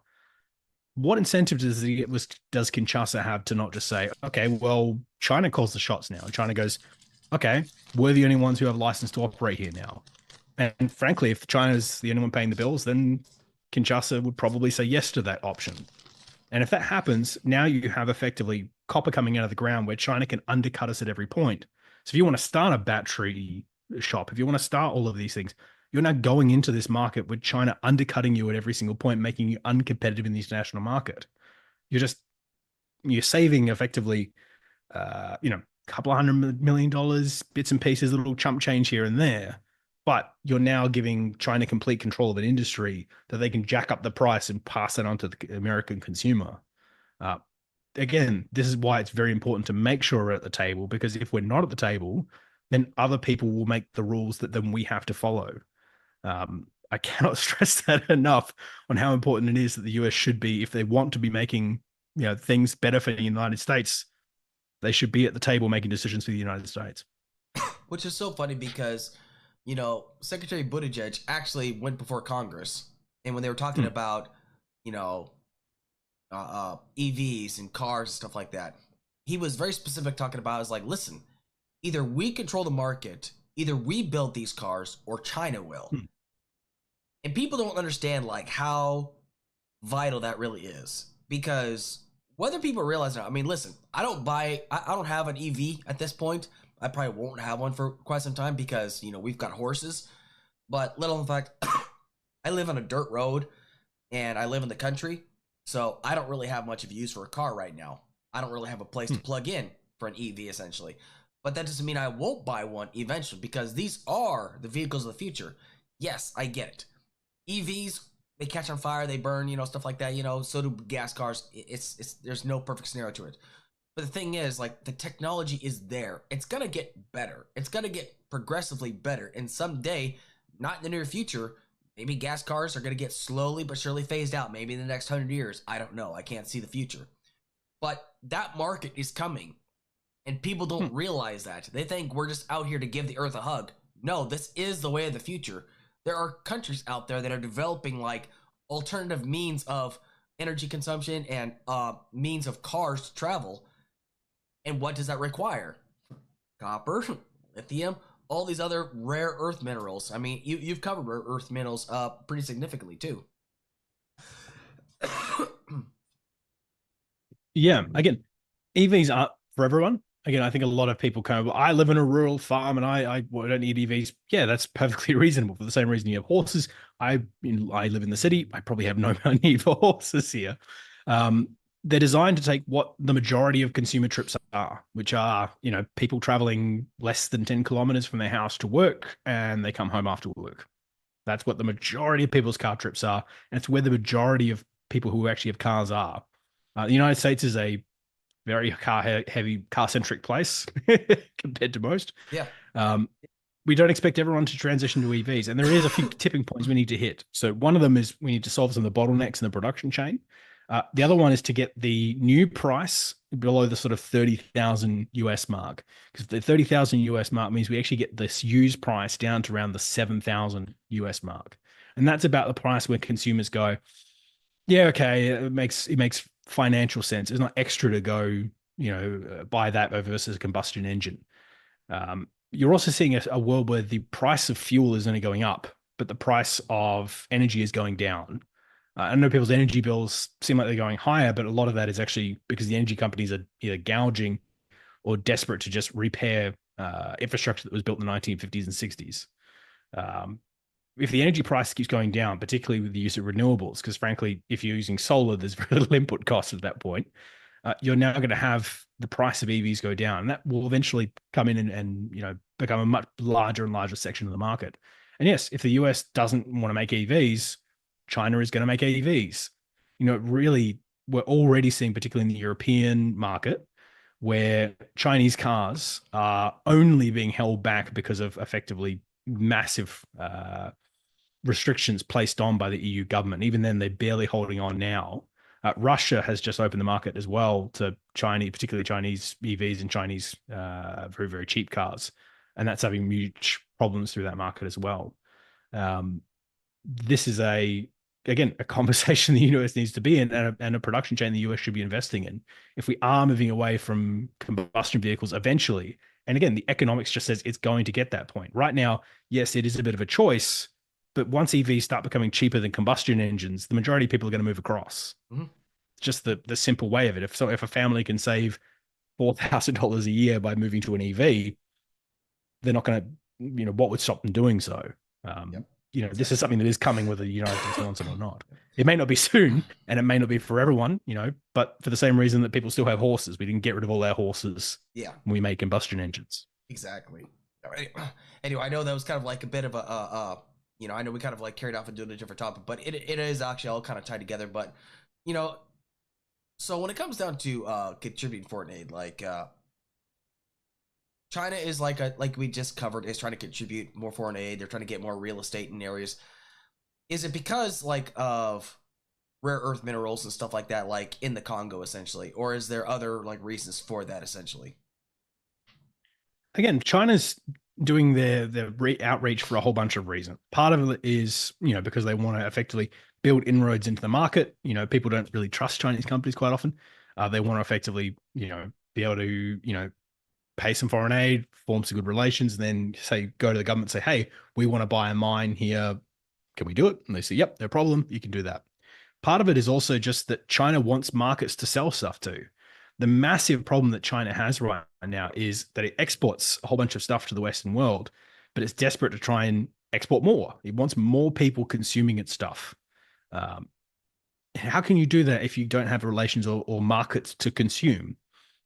What incentive does Kinshasa have to not just say, okay, well, China calls the shots now? China goes, okay, we're the only ones who have license to operate here now. And frankly, if China's the only one paying the bills, then Kinshasa would probably say yes to that option. And if that happens, now you have effectively copper coming out of the ground where China can undercut us at every point. So if you want to start a battery shop, if you want to start all of these things, you're now going into this market with China undercutting you at every single point, making you uncompetitive in the international market. You're saving effectively, a couple of $100 million, bits and pieces, little chump change here and there. But you're now giving China complete control of an industry that they can jack up the price and pass it on to the American consumer. Uh, Again, this is why it's very important to make sure we're at the table, because if we're not at the table, then other people will make the rules that then we have to follow. I cannot stress that enough on how important it is that the US should be, if they want to be making things better for the United States, they should be at the table making decisions for the United States. Which is so funny because, Secretary Buttigieg actually went before Congress, and when they were talking Hmm. about, you know, EVs and cars and stuff like that, he was very specific talking about, is like, listen, either we control the market, either we build these cars, or China will. Hmm. And people don't understand like how vital that really is, because Whether people realize it or not, I mean, listen, I don't have an EV at this point. I probably won't have one for quite some time because, we've got horses. But little in fact, I live on a dirt road and I live in the country. So I don't really have much of a use for a car right now. I don't really have a place to plug in for an EV essentially. But that doesn't mean I won't buy one eventually because these are the vehicles of the future. Yes, I get it. EVs, they catch on fire, they burn, stuff like that, so do gas cars. It's there's no perfect scenario to it. But the thing is, like, the technology is there. It's gonna get better. It's gonna get progressively better. And someday, not in the near future, maybe gas cars are gonna get slowly but surely phased out. Maybe in the next 100 years. I don't know. I can't see the future. But that market is coming. And people don't realize that. They think we're just out here to give the earth a hug. No, this is the way of the future. There are countries out there that are developing like alternative means of energy consumption and means of cars to travel. And what does that require? Copper, lithium, all these other rare earth minerals. I mean, you've covered rare earth minerals pretty significantly too. Yeah, again, EVs aren't for everyone. Again, I think a lot of people kind of, I live in a rural farm and I don't need EVs. Yeah, that's perfectly reasonable. For the same reason you have horses. I live in the city. I probably have no need for horses here. They're designed to take what the majority of consumer trips are, which are, people traveling less than 10 kilometers from their house to work and they come home after work. That's what the majority of people's car trips are. And it's where the majority of people who actually have cars are. The United States is a very car-heavy, car-centric place compared to most. Yeah. We don't expect everyone to transition to EVs, and there is a few tipping points we need to hit. So one of them is we need to solve some of the bottlenecks in the production chain. The other one is to get the new price below the sort of 30,000 US mark, because the 30,000 US mark means we actually get this used price down to around the 7,000 US mark, and that's about the price where consumers go, yeah, okay, it makes financial sense. It's not extra to go, buy that versus a combustion engine. You're also seeing a world where the price of fuel is only going up, but the price of energy is going down. I know people's energy bills seem like they're going higher, but a lot of that is actually because the energy companies are either gouging or desperate to just repair infrastructure that was built in the 1950s and 60s. If the energy price keeps going down, particularly with the use of renewables, because frankly, if you're using solar, there's very little input cost at that point. You're now going to have the price of EVs go down, and that will eventually come in and become a much larger and larger section of the market. And yes, if the US doesn't want to make EVs, China is going to make EVs. Really, we're already seeing, particularly in the European market, where Chinese cars are only being held back because of effectively massive restrictions placed on by the EU government. Even then, they're barely holding on now. Russia has just opened the market as well to Chinese, particularly Chinese EVs and Chinese very, very cheap cars. And that's having huge problems through that market as well. This is again, a conversation the US needs to be in, and a production chain the US should be investing in. If we are moving away from combustion vehicles eventually, and again, the economics just says it's going to get that point. Right now, yes, it is a bit of a choice, but once EVs start becoming cheaper than combustion engines, the majority of people are going to move across. Mm-hmm. Just the simple way of it. If a family can save $4,000 a year by moving to an EV, they're not going to, what would stop them doing so? This is something that is coming whether the United States wants it or not. It may not be soon, and it may not be for everyone, but for the same reason that people still have horses. We didn't get rid of all our horses when we made combustion engines. Exactly. Anyway, I know that was kind of like a bit of I know we kind of like carried off and doing a different topic, but it is actually all kind of tied together. But, so when it comes down to contributing foreign aid, like China is like we just covered, is trying to contribute more foreign aid. They're trying to get more real estate in areas. Is it because like of rare earth minerals and stuff like that, like in the Congo essentially, or is there other like reasons for that essentially? Again, China's doing their outreach for a whole bunch of reasons. Part of it is, because they want to effectively build inroads into the market. People don't really trust Chinese companies quite often. They want to effectively, be able to, pay some foreign aid, form some good relations, and then go to the government and say, hey, we want to buy a mine here. Can we do it? And they say, yep, no problem. You can do that. part of it is also just that China wants markets to sell stuff to. The massive problem that China has right now is that it exports a whole bunch of stuff to the Western world, but it's desperate to try and export more. It wants more people consuming its stuff. Um, how can you do that if you don't have relations or markets to consume?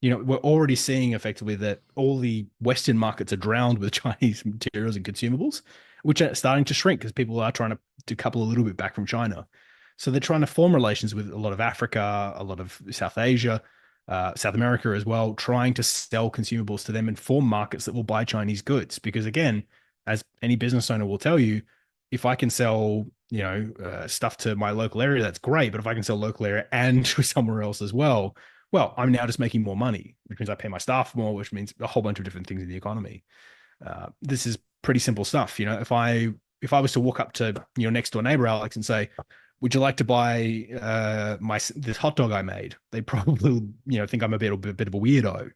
We're already seeing effectively that all the Western markets are drowned with Chinese materials and consumables, which are starting to shrink because people are trying to decouple a little bit back from China. So they're trying to form relations with a lot of Africa, a lot of South Asia, South America as well, trying to sell consumables to them and form markets that will buy Chinese goods. Because again, as any business owner will tell you, if I can sell, stuff to my local area, that's great. But if I can sell local area and to somewhere else as well, I'm now just making more money, which means I pay my staff more, which means a whole bunch of different things in the economy. This is pretty simple stuff. If I was to walk up to your next door neighbor, Alex, and say, would you like to buy this hot dog I made? They probably, think I'm a bit of a weirdo.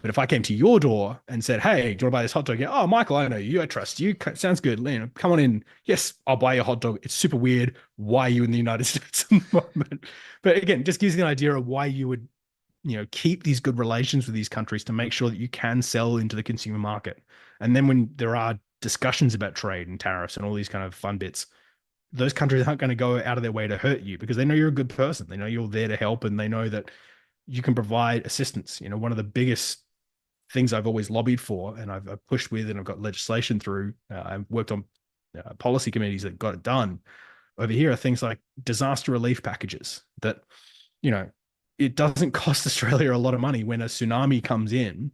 But if I came to your door and said, hey, do you want to buy this hot dog? Yeah, oh, Michael, I know you. I trust you. Sounds good. Come on in. Yes, I'll buy your hot dog. It's super weird. Why are you in the United States at the moment? But again, just gives you an idea of why you would, keep these good relations with these countries to make sure that you can sell into the consumer market. And then when there are discussions about trade and tariffs and all these kind of fun bits, those countries aren't going to go out of their way to hurt you because they know you're a good person. They know you're there to help and they know that you can provide assistance. One of the biggest things I've always lobbied for and I've pushed with and I've got legislation through, I've worked on policy committees that got it done over here are things like disaster relief packages that, it doesn't cost Australia a lot of money when a tsunami comes in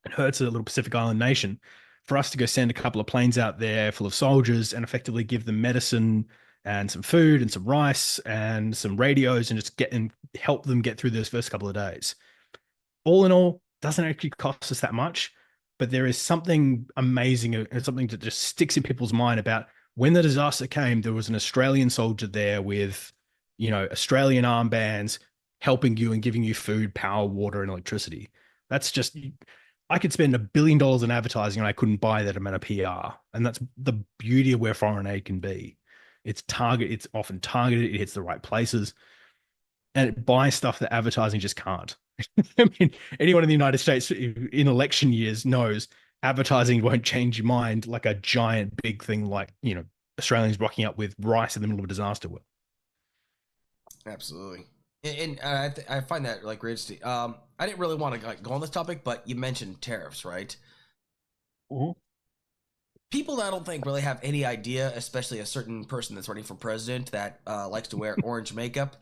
and hurts a little Pacific Island nation for us to go send a couple of planes out there full of soldiers and effectively give them medicine and some food and some rice and some radios and just help them get through those first couple of days. All in all, doesn't actually cost us that much, but there is something amazing and something that just sticks in people's mind about when the disaster came, there was an Australian soldier there with, Australian armbands helping you and giving you food, power, water, and electricity. That's just, I could spend $1 billion in advertising and I couldn't buy that amount of PR. And that's the beauty of where foreign aid can be. It's often targeted, it hits the right places, and it buys stuff that advertising just can't. I mean, anyone in the United States in election years knows advertising won't change your mind like a giant big thing like, Australians rocking up with rice in the middle of a disaster will. Absolutely. And I find that like great. I didn't really want to go on this topic, but you mentioned tariffs, right? Mm-hmm. People that I don't think really have any idea, especially a certain person that's running for president that likes to wear orange makeup.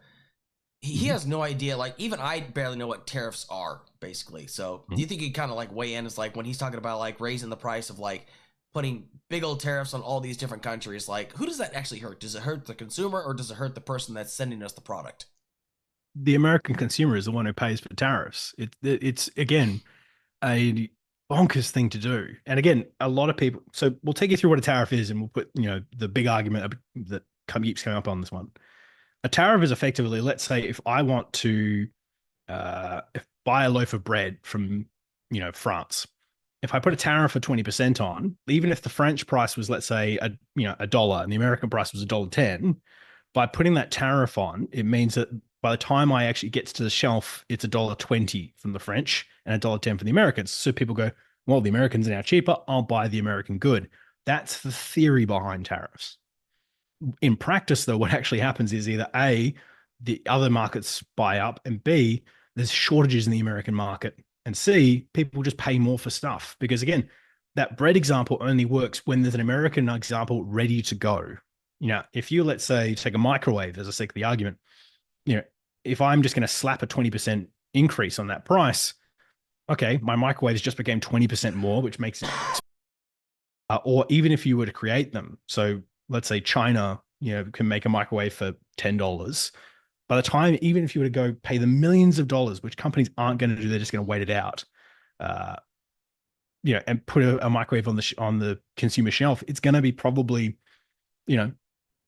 He has no idea. Like, even I barely know what tariffs are, basically. So, do you think he kind of like weigh in? Is like when he's talking about like raising the price of like putting big old tariffs on all these different countries? Like, who does that actually hurt? Does it hurt the consumer or does it hurt the person that's sending us the product? The American consumer is the one who pays for tariffs. It's again a bonkers thing to do. And again, a lot of people. So we'll take you through what a tariff is, and we'll put the big argument that keeps coming up on this one. A tariff is effectively, let's say, if I want to buy a loaf of bread from France, if I put a tariff of 20% on, even if the French price was, let's say, a dollar, and the American price was $1.10, by putting that tariff on, it means that by the time I actually get to the shelf, it's $1.20 from the French and $1.10 from the Americans. So people go, well, the Americans are now cheaper. I'll buy the American good. That's the theory behind tariffs. In practice, though, what actually happens is either A, the other markets buy up, and B, there's shortages in the American market, and C, people just pay more for stuff. Because again, that bread example only works when there's an American example ready to go. If you, let's say, take a microwave as a sake of the argument, if I'm just going to slap a 20% increase on that price, okay, my microwaves just became 20% more, which makes it, or even if you were to create them. So let's say China, can make a microwave for $10. By the time, even if you were to go pay the millions of dollars, which companies aren't going to do, they're just going to wait it out, and put a microwave on the consumer shelf, it's going to be probably,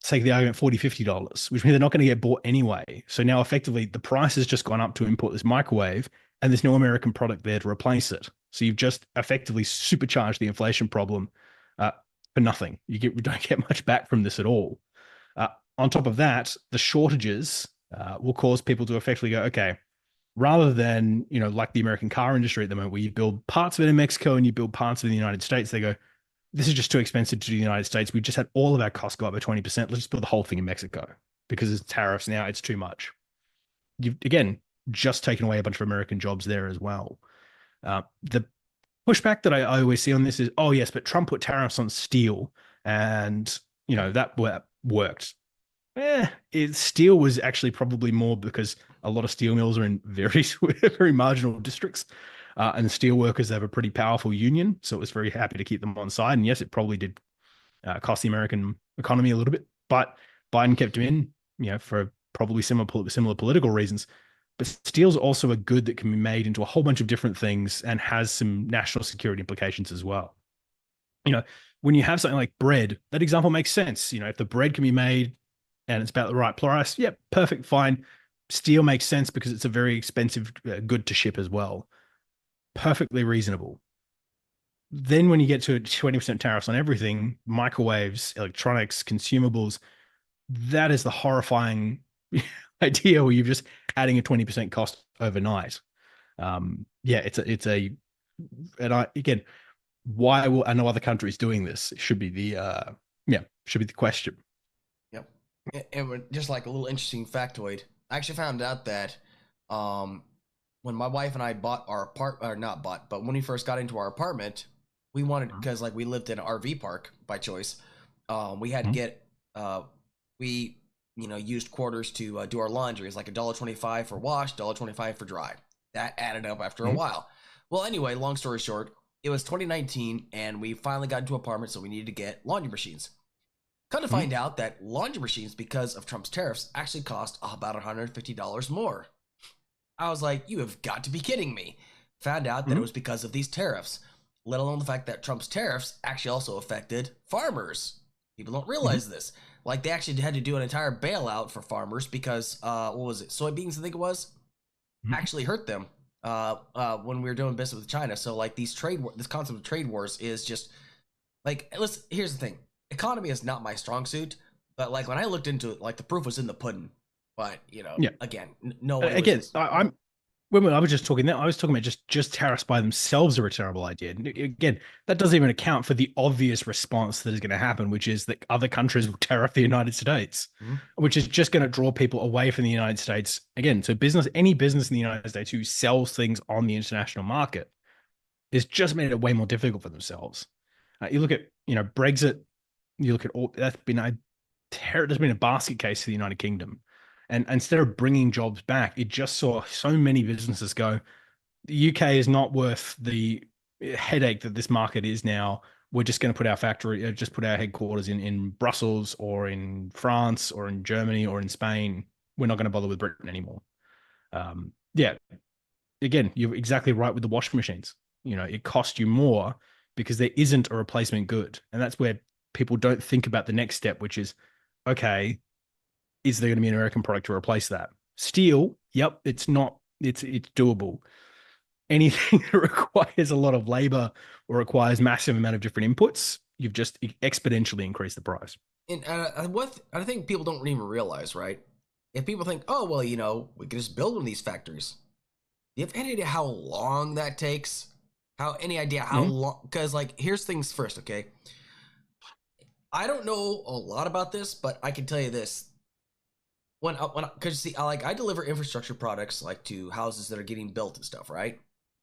take the argument $40, $50, which means they're not going to get bought anyway. So now effectively the price has just gone up to import this microwave and there's no American product there to replace it. So you've just effectively supercharged the inflation problem for nothing. We don't get much back from this at all. On top of that, the shortages will cause people to effectively go, okay, rather than, like the American car industry at the moment, where you build parts of it in Mexico and you build parts of it in the United States, they go, this is just too expensive to do the United States. We just had all of our costs go up by 20%. Let's just build the whole thing in Mexico because it's tariffs now. It's too much. You've, again, just taken away a bunch of American jobs there as well. The pushback that I always see on this is, oh, yes, but Trump put tariffs on steel and, that worked. Steel was actually probably more because a lot of steel mills are in very, very marginal districts. And the steel workers have a pretty powerful union. So it was very happy to keep them on side. And yes, it probably did cost the American economy a little bit, but Biden kept him in, for probably similar political reasons. But steel's also a good that can be made into a whole bunch of different things and has some national security implications as well. When you have something like bread, that example makes sense. If the bread can be made and it's about the right price, yeah, perfect, fine. Steel makes sense because it's a very expensive good to ship as well. Perfectly reasonable. Then when you get to 20% tariffs on everything, microwaves, electronics, consumables, that is the horrifying idea where you're just adding a 20% cost overnight. And again, why are no other countries doing this? Should be the question. Yep. And just like a little interesting factoid, I actually found out that when my wife and I bought our apartment, or not bought, but when we first got into our apartment, we wanted, because like we lived in an RV park by choice, we had to get, we used quarters to do our laundry. It's like $1.25 for wash, $1.25 for dry. That added up after a while. Well, anyway, long story short, it was 2019 and we finally got into an apartment, so we needed to get laundry machines. Come to find out that laundry machines, because of Trump's tariffs, actually cost about $150 more. I was like, you have got to be kidding me. Found out that it was because of these tariffs, let alone the fact that Trump's tariffs actually also affected farmers. People don't realize this. Like, they actually had to do an entire bailout for farmers because, what was it? Soybeans, I think it was, actually hurt them when we were doing business with China. So, like, this concept of trade wars is just, like, here's the thing. Economy is not my strong suit, but, like, when I looked into it, like, the proof was in the pudding. But, again, no one. Again, when I was just talking that, I was talking about just tariffs by themselves are a terrible idea. And again, that doesn't even account for the obvious response that is going to happen, which is that other countries will tariff the United States, which is just going to draw people away from the United States. Again, so any business in the United States who sells things on the international market is just made it way more difficult for themselves. You look at, Brexit, you look at all that's been there's been a basket case for the United Kingdom. And instead of bringing jobs back, it just saw so many businesses go, the UK is not worth the headache that this market is now. We're just going to put our put our headquarters in Brussels or in France or in Germany or in Spain. We're not going to bother with Britain anymore. Again, you're exactly right with the washing machines. It costs you more because there isn't a replacement good. And that's where people don't think about the next step, which is, okay, is there going to be an American product to replace that? Steel, yep, it's doable. Anything that requires a lot of labor or requires massive amount of different inputs, you've just exponentially increased the price. And what I think people don't even realize, right? If people think, oh, well, we can just build one of these factories. Do you have any idea how long that takes? Any idea how long? Because, like, here's things first, okay? I don't know a lot about this, but I can tell you this. Because see, I deliver infrastructure products like to houses that are getting built and stuff, right?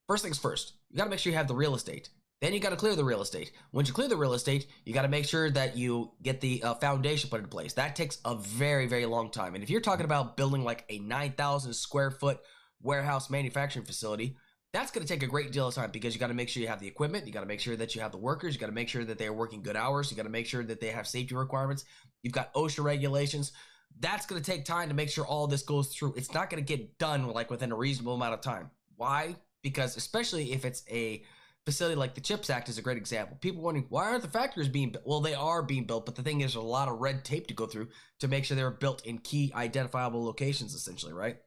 First things first, you got to make sure you have the real estate. Then you got to clear the real estate. Once you clear the real estate, you got to make sure that you get the foundation put into place. That takes a very, very long time. And if you're talking about building like a 9,000 square foot warehouse manufacturing facility, that's going to take a great deal of time because you got to make sure you have the equipment. You got to make sure that you have the workers. You got to make sure that they are working good hours. You got to make sure that they have safety requirements. You've got OSHA regulations. That's going to take time to make sure all this goes through. It's not going to get done like within a reasonable amount of time. Why? Because especially if it's a facility like the CHIPS Act is a great example. People wondering, why aren't the factories being built? Well, they are being built, but the thing is, there's a lot of red tape to go through to make sure they're built in key identifiable locations, essentially, right?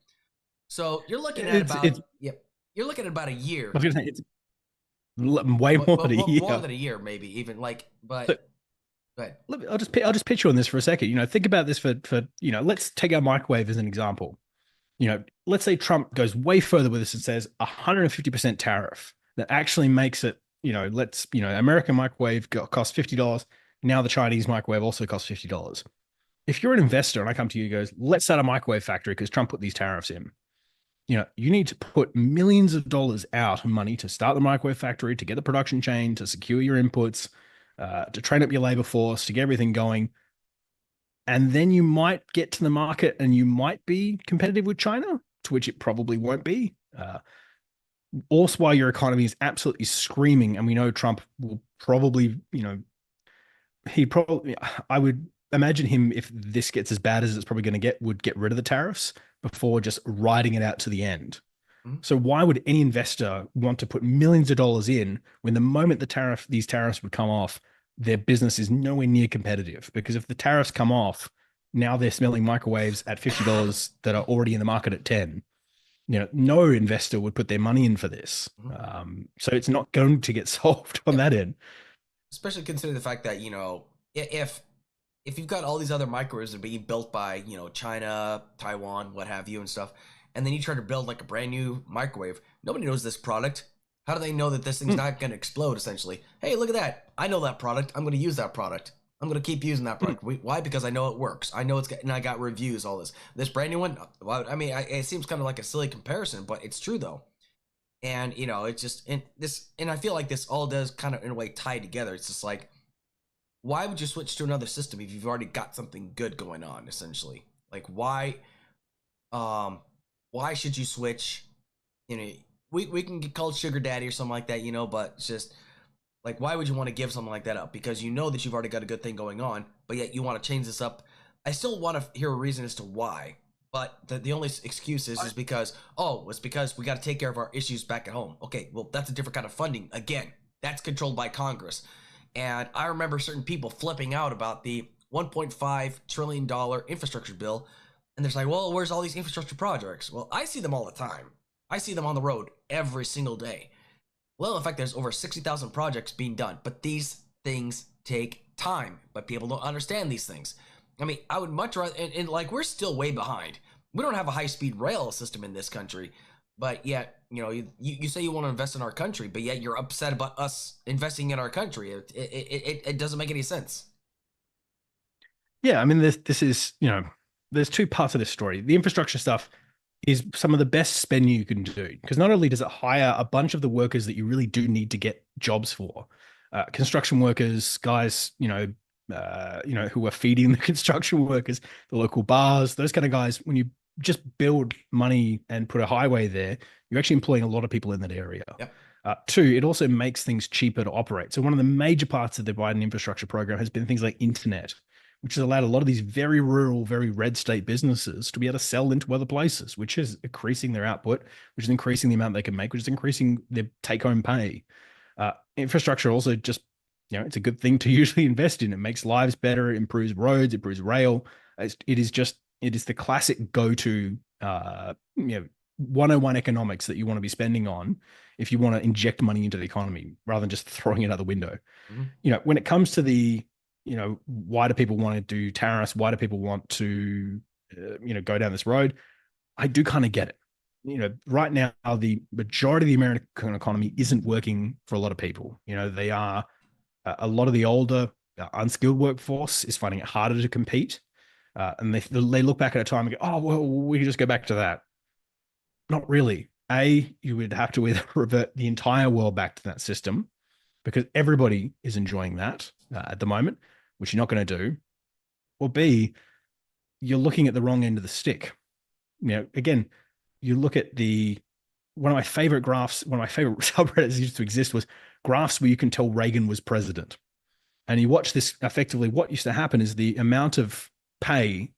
So you're looking at you're looking at about a year. I was going to say, it's way more than a year. More than a year, maybe even but But I'll just pitch you on this for a second. Think about this for let's take our microwave as an example. Let's say Trump goes way further with this and says 150% tariff that actually makes it, American microwave costs $50. Now the Chinese microwave also costs $50. If you're an investor and I come to you and goes, let's start a microwave factory because Trump put these tariffs in, you need to put millions of dollars out of money to start the microwave factory, to get the production chain, to secure your inputs, to train up your labor force, to get everything going. And then you might get to the market and you might be competitive with China, to which it probably won't be. Also, while your economy is absolutely screaming, and we know Trump will probably, I would imagine him, if this gets as bad as it's probably going to get, would get rid of the tariffs before just riding it out to the end. mm-hmm. So why would any investor want to put millions of dollars in when the moment these tariffs would come off, their business is nowhere near competitive? Because if the tariffs come off, now they're smelling microwaves at $50 that are already in the market at 10. No investor would put their money in for this. Mm-hmm. So it's not going to get solved on that end. Especially considering the fact that, if you've got all these other microwaves that are being built by, China, Taiwan, what have you and stuff, and then you try to build like a brand new microwave, nobody knows this product. How do they know that this thing's not going to explode, essentially? Hey, look at that. I know that product. I'm going to use that product. I'm going to keep using that product. Why? Because I know it works. I know and I got reviews, all this. This brand new one, well, I mean, it seems kind of like a silly comparison, but it's true, though. And, it's just, and I feel like this all does kind of, in a way, tie together. It's just like, why would you switch to another system if you've already got something good going on, essentially? Like, why should you switch? We can get called sugar daddy or something like that, but it's just like, why would you want to give something like that up? Because you know that you've already got a good thing going on, but yet you want to change this up. I still want to hear a reason as to why, but the only excuse is because, it's because we got to take care of our issues back at home. Okay, well, that's a different kind of funding. Again, that's controlled by Congress. And I remember certain people flipping out about the $1.5 trillion infrastructure bill. And they're like, well, where's all these infrastructure projects? Well, I see them all the time. I see them on the road every single day. Well, in fact, there's over 60,000 projects being done. But these things take time. But people don't understand these things. I mean, I would much rather, and we're still way behind. We don't have a high-speed rail system in this country. But yet, you say you want to invest in our country, but yet you're upset about us investing in our country. It doesn't make any sense. Yeah, I mean, this is, there's two parts of this story. The infrastructure stuff is some of the best spending you can do, because not only does it hire a bunch of the workers that you really do need to get jobs for, construction workers, guys, who are feeding the construction workers, the local bars, those kind of guys. When you just build money and put a highway there, you're actually employing a lot of people in that area. Yep. Two, it also makes things cheaper to operate. So one of the major parts of the Biden infrastructure program has been things like internet, which has allowed a lot of these very rural, very red state businesses to be able to sell into other places, which is increasing their output, which is increasing the amount they can make, which is increasing their take-home pay. Infrastructure also just, it's a good thing to usually invest in. It makes lives better, it improves roads, it improves rail. It is the classic go-to, 101 economics that you want to be spending on if you want to inject money into the economy rather than just throwing it out the window. Mm-hmm. When it comes to the, why do people want to do tariffs? Why do people want to, go down this road? I do kind of get it. Right now, the majority of the American economy isn't working for a lot of people. They are, a lot of the older, unskilled workforce is finding it harder to compete. And they look back at a time and go, oh, well, we can just go back to that. Not really. You would have to either revert the entire world back to that system, because everybody is enjoying that at the moment, which you're not going to do. Or B, you're looking at the wrong end of the stick. Again, you look at one of my favorite graphs, one of my favorite subreddits used to exist was graphs where you can tell Reagan was president. And you watch this effectively, what used to happen is the amount of pay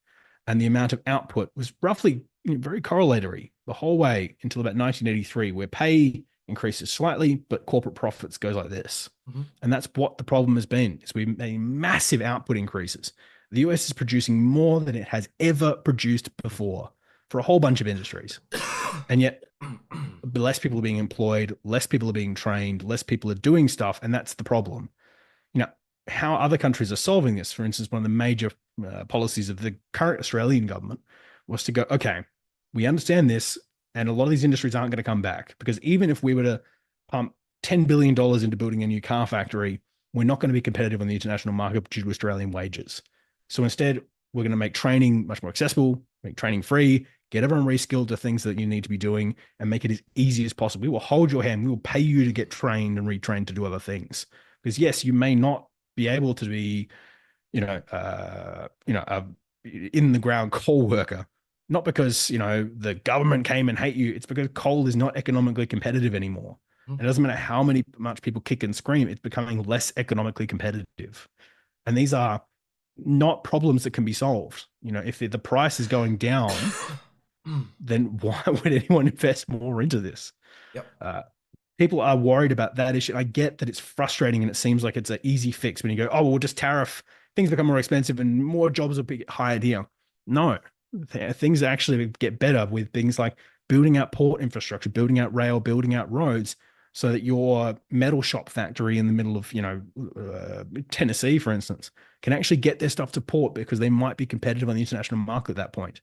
and the amount of output was roughly very correlatory the whole way until about 1983, where pay increases slightly, but corporate profits goes like this. Mm-hmm. And that's what the problem has been, is we've made massive output increases. The US is producing more than it has ever produced before for a whole bunch of industries. And yet less people are being employed, less people are being trained, less people are doing stuff. And that's the problem. how other countries are solving this. For instance, one of the major policies of the current Australian government was to go, okay, we understand this, and a lot of these industries aren't going to come back because even if we were to pump $10 billion into building a new car factory, we're not going to be competitive on the international market due to Australian wages. So instead, we're going to make training much more accessible, make training free, get everyone reskilled to things that you need to be doing, and make it as easy as possible. We will hold your hand. We will pay you to get trained and retrained to do other things. Because yes, you may not be able to be, a in the ground coal worker, not because the government came and hate you. It's because coal is not economically competitive anymore. It doesn't matter how much people kick and scream; it's becoming less economically competitive. And these are not problems that can be solved. If the price is going down, then why would anyone invest more into this? Yep. People are worried about that issue. I get that it's frustrating and it seems like it's an easy fix when you go, oh, well, we'll just tariff, things become more expensive and more jobs will be hired here. No, things actually get better with things like building out port infrastructure, building out rail, building out roads, so that your metal shop factory in the middle of, Tennessee, for instance, can actually get their stuff to port because they might be competitive on the international market at that point.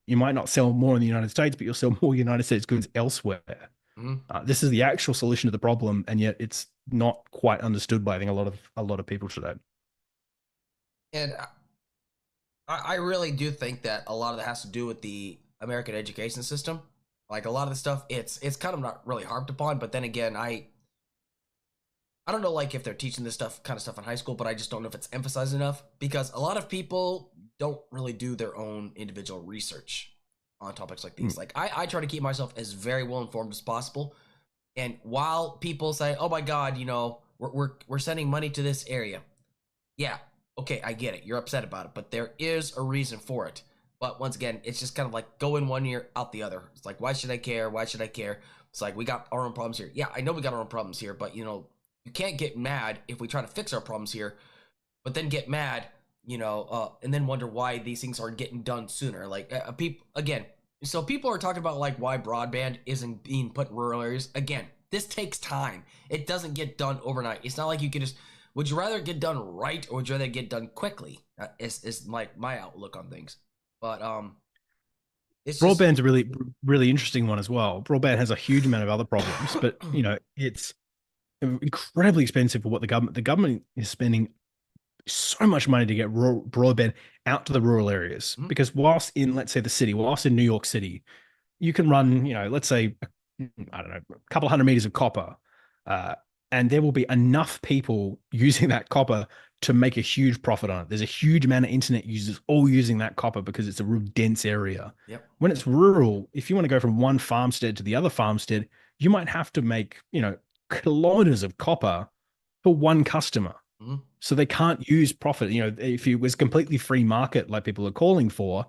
You might not sell more in the United States, but you'll sell more United States goods elsewhere. This is the actual solution to the problem, and yet it's not quite understood by, I think, a lot of people today. And I really do think that a lot of that has to do with the American education system. Like a lot of the stuff, it's kind of not really harped upon. But then again, I don't know, like if they're teaching this kind of stuff in high school, but I just don't know if it's emphasized enough because a lot of people don't really do their own individual research on topics like these. Like I try to keep myself as very well informed as possible. And while people say, "Oh my God, we're sending money to this area," yeah, okay, I get it. You're upset about it, but there is a reason for it. But once again, it's just kind of like go in one ear, out the other. It's like, why should I care? Why should I care? It's like we got our own problems here. Yeah, I know we got our own problems here, but you can't get mad if we try to fix our problems here, but then get mad and then wonder why these things aren't getting done sooner. Like people again, so people are talking about like why broadband isn't being put in rural areas. Again, this takes time. It doesn't get done overnight. It's not like you can just. Would you rather get done right, or would you rather get done quickly? Is my outlook on things. But it's broadband's a really, really interesting one as well. Broadband has a huge amount of other problems, but it's incredibly expensive for what the government is spending so much money to get broadband out to the rural areas. Because whilst in, let's say, whilst in New York City, you can run, let's say, I don't know, a couple hundred meters of copper, and there will be enough people using that copper to make a huge profit on it. There's a huge amount of internet users all using that copper because it's a real dense area. Yep. When it's rural, if you want to go from one farmstead to the other farmstead, you might have to make, kilometers of copper for one customer. So they can't use profit. If it was completely free market like people are calling for,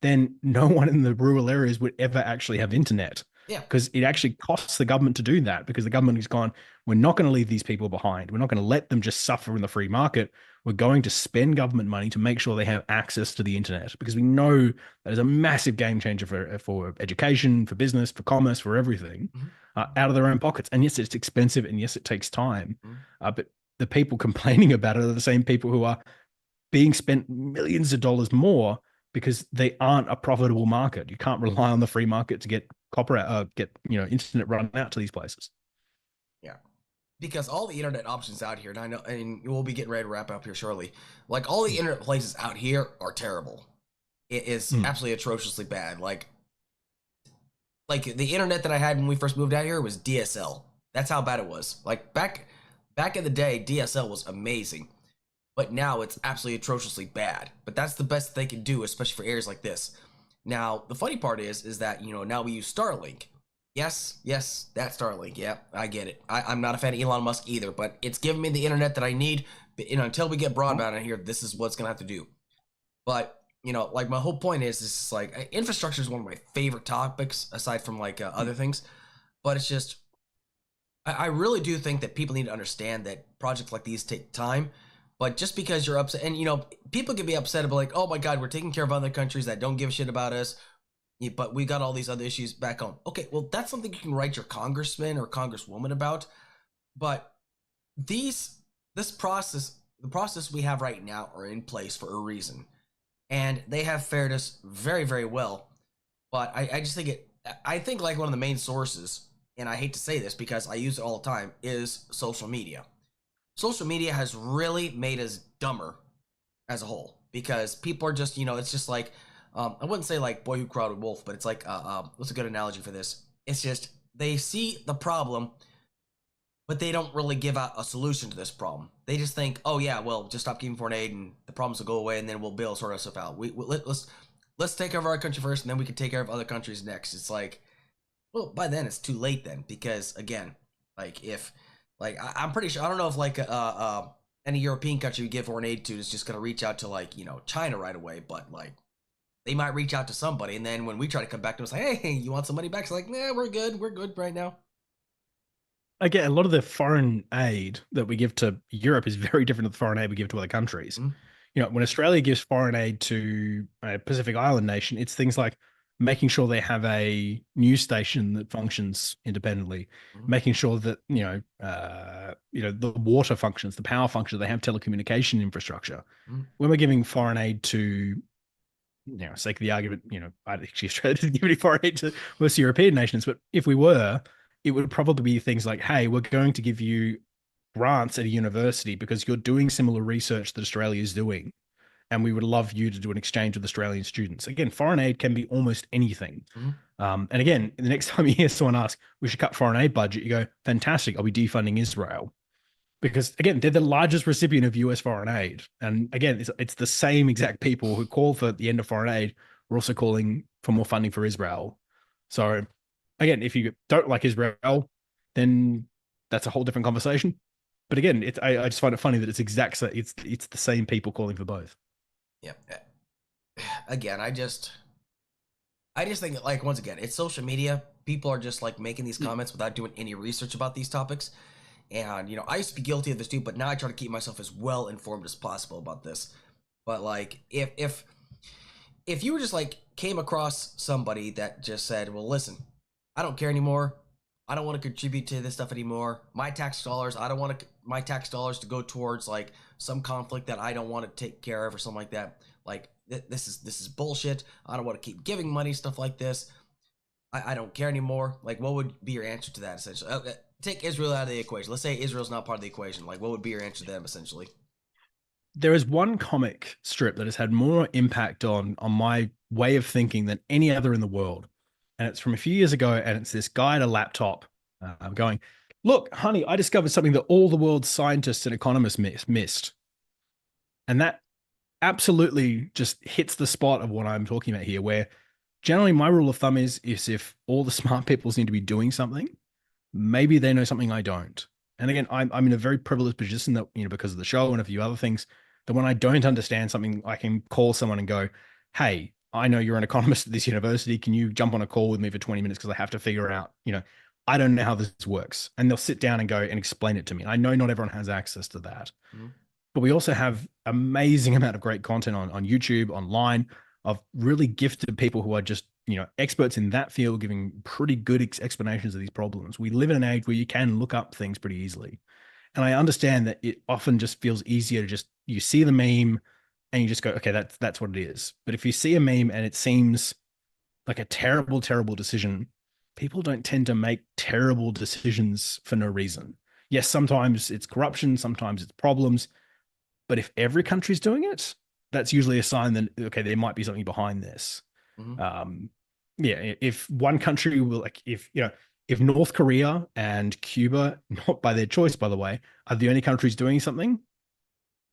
then no one in the rural areas would ever actually have internet. Yeah. Because it actually costs the government to do that, because the government has gone, we're not going to leave these people behind. We're not going to let them just suffer in the free market. We're going to spend government money to make sure they have access to the internet, because we know that is a massive game changer for education, for business, for commerce, for everything, out of their own pockets. And yes, it's expensive, and yes, it takes time. But the people complaining about it are the same people who are being spent millions of dollars more because they aren't a profitable market. You can't rely on the free market to get copper, internet run out to these places. Yeah, because all the internet options out here, and I know, and we'll be getting ready to wrap up here shortly. Like all the internet places out here are terrible. It is absolutely atrociously bad. Like the internet that I had when we first moved out here was DSL. That's how bad it was. Like back in the day, DSL was amazing. But now it's absolutely atrociously bad. But that's the best they can do, especially for areas like this. Now, the funny part is that, now we use Starlink. Yes, that Starlink. Yeah, I get it. I'm not a fan of Elon Musk either, but it's giving me the internet that I need. But, until we get broadband in here, this is what's going to have to do. But, like my whole point is like infrastructure is one of my favorite topics, aside from like other things. But it's just, I really do think that people need to understand that projects like these take time. But just because you're upset, and people can be upset about like, oh my God, we're taking care of other countries that don't give a shit about us, but we got all these other issues back home. Okay, well, that's something you can write your congressman or congresswoman about. But this process the process we have right now are in place for a reason, and they have fared us very, very well. But I just think I think like one of the main sources, and I hate to say this because I use it all the time, is social media. Social media has really made us dumber as a whole because people are just, it's just like, I wouldn't say like boy who cried wolf, but it's like, what's a good analogy for this? It's just they see the problem, but they don't really give out a solution to this problem. They just think, oh yeah, well, just stop giving foreign aid and the problems will go away, and then we'll be able to sort ourselves out. Let's take care of our country first, and then we can take care of other countries next. It's like, well, by then it's too late then, because again, like if, like I'm pretty sure, I don't know if like any European country we give foreign aid to is just gonna reach out to like China right away, but like they might reach out to somebody, and then when we try to come back to us like, hey, you want some money back? It's like, nah, we're good right now. Again, a lot of the foreign aid that we give to Europe is very different to the foreign aid we give to other countries. Mm-hmm. When Australia gives foreign aid to a Pacific Island nation, it's things like making sure they have a news station that functions independently, Mm-hmm. making sure that the water functions, the power functions, they have telecommunication infrastructure. Mm-hmm. When we're giving foreign aid to, sake of the argument, I'd actually Australia didn't give any foreign aid to most European nations, but if we were, it would probably be things like, hey, we're going to give you grants at a university because you're doing similar research that Australia is doing. And we would love you to do an exchange with Australian students. Again, foreign aid can be almost anything. Mm-hmm. And again, the next time you hear someone ask, we should cut foreign aid budget, you go, fantastic, are we defunding Israel? Because again, they're the largest recipient of US foreign aid. And again, it's the same exact people who call for the end of foreign aid. We're also calling for more funding for Israel. So again, if you don't like Israel, then that's a whole different conversation. But again, I just find it funny that it's the same people calling for both. Yeah. Again, I just think like once again, it's social media. People are just like making these comments without doing any research about these topics. And I used to be guilty of this too, but now I try to keep myself as well informed as possible about this. But like if you were just like came across somebody that just said, well, listen, I don't care anymore. I don't want to contribute to this stuff anymore. My tax dollars, I don't want my tax dollars to go towards like some conflict that I don't want to take care of or something like that. Like this is bullshit. I don't want to keep giving money, stuff like this. I don't care anymore. Like, what would be your answer to that essentially? Take Israel out of the equation. Let's say Israel's not part of the equation. Like, what would be your answer to them essentially? There is one comic strip that has had more impact on my way of thinking than any other in the world. And it's from a few years ago, and it's this guy at a laptop going, look, honey, I discovered something that all the world's scientists and economists missed. And that absolutely just hits the spot of what I'm talking about here, where generally my rule of thumb is if all the smart people seem to be doing something, maybe they know something I don't. And again, I'm in a very privileged position that, because of the show and a few other things, that when I don't understand something, I can call someone and go, hey, I know you're an economist at this university. Can you jump on a call with me for 20 minutes? Because I have to figure out, I don't know how this works. And they'll sit down and go and explain it to me. I know not everyone has access to that. Mm-hmm. But we also have amazing amount of great content on YouTube, online, of really gifted people who are just, experts in that field, giving pretty good explanations of these problems. We live in an age where you can look up things pretty easily. And I understand that it often just feels easier to just, you see the meme and you just go, okay, that's what it is. But if you see a meme and it seems like a terrible, terrible decision, people don't tend to make terrible decisions for no reason. Yes, sometimes it's corruption, sometimes it's problems. But if every country's doing it, that's usually a sign that, okay, there might be something behind this. Mm-hmm. If one country will, if North Korea and Cuba, not by their choice, by the way, are the only countries doing something,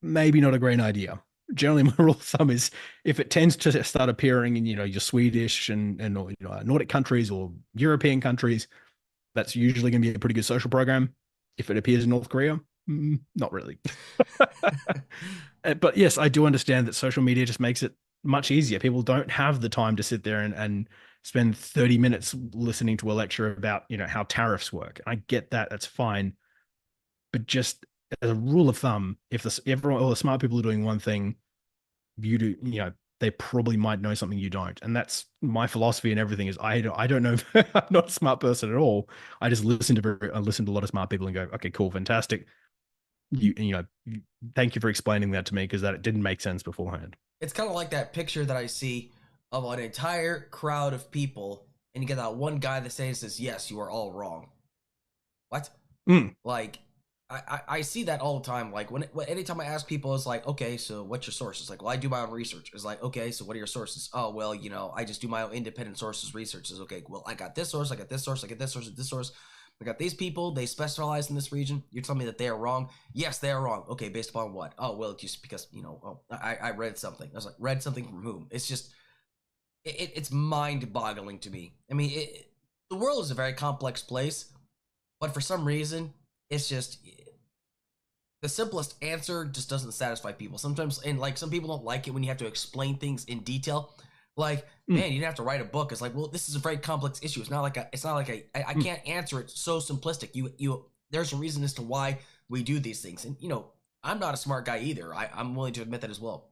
maybe not a great idea. Generally, my rule of thumb is if it tends to start appearing in, your Swedish and Nordic countries or European countries, that's usually going to be a pretty good social program. If it appears in North Korea, not really. But yes, I do understand that social media just makes it much easier. People don't have the time to sit there and spend 30 minutes listening to a lecture about, how tariffs work. I get that. That's fine. But just as a rule of thumb, if all the smart people are doing one thing, you do, they probably might know something you don't. And that's my philosophy and everything is I don't know. I'm not a smart person at all. I just listen to a lot of smart people and go, okay, cool, fantastic. thank you for explaining that to me because that it didn't make sense beforehand. It's kind of like that picture that I see of an entire crowd of people, and you get that one guy that says, "Yes, you are all wrong." What? Mm. Like, I see that all the time. Like anytime I ask people, it's like, okay, so what's your source? It's like, well, I do my own research. It's like, okay, so what are your sources? Oh, well, I just do my own independent sources research. It's okay. Well, I got this source, I got this source, I got this source, this source. I got these people. They specialize in this region. You're telling me that they are wrong? Yes, they are wrong. Okay, based upon what? Oh, well, just because I read something. I was like, read something from whom? It's just it's mind-boggling to me. I mean, the world is a very complex place, but for some reason, it's just the simplest answer just doesn't satisfy people sometimes. And like some people don't like it when you have to explain things in detail. Like, man, you didn't have to write a book. It's like, well, this is a very complex issue. It's not like I can't answer it so simplistic. There's a reason as to why we do these things. And I'm not a smart guy either. I'm willing to admit that as well.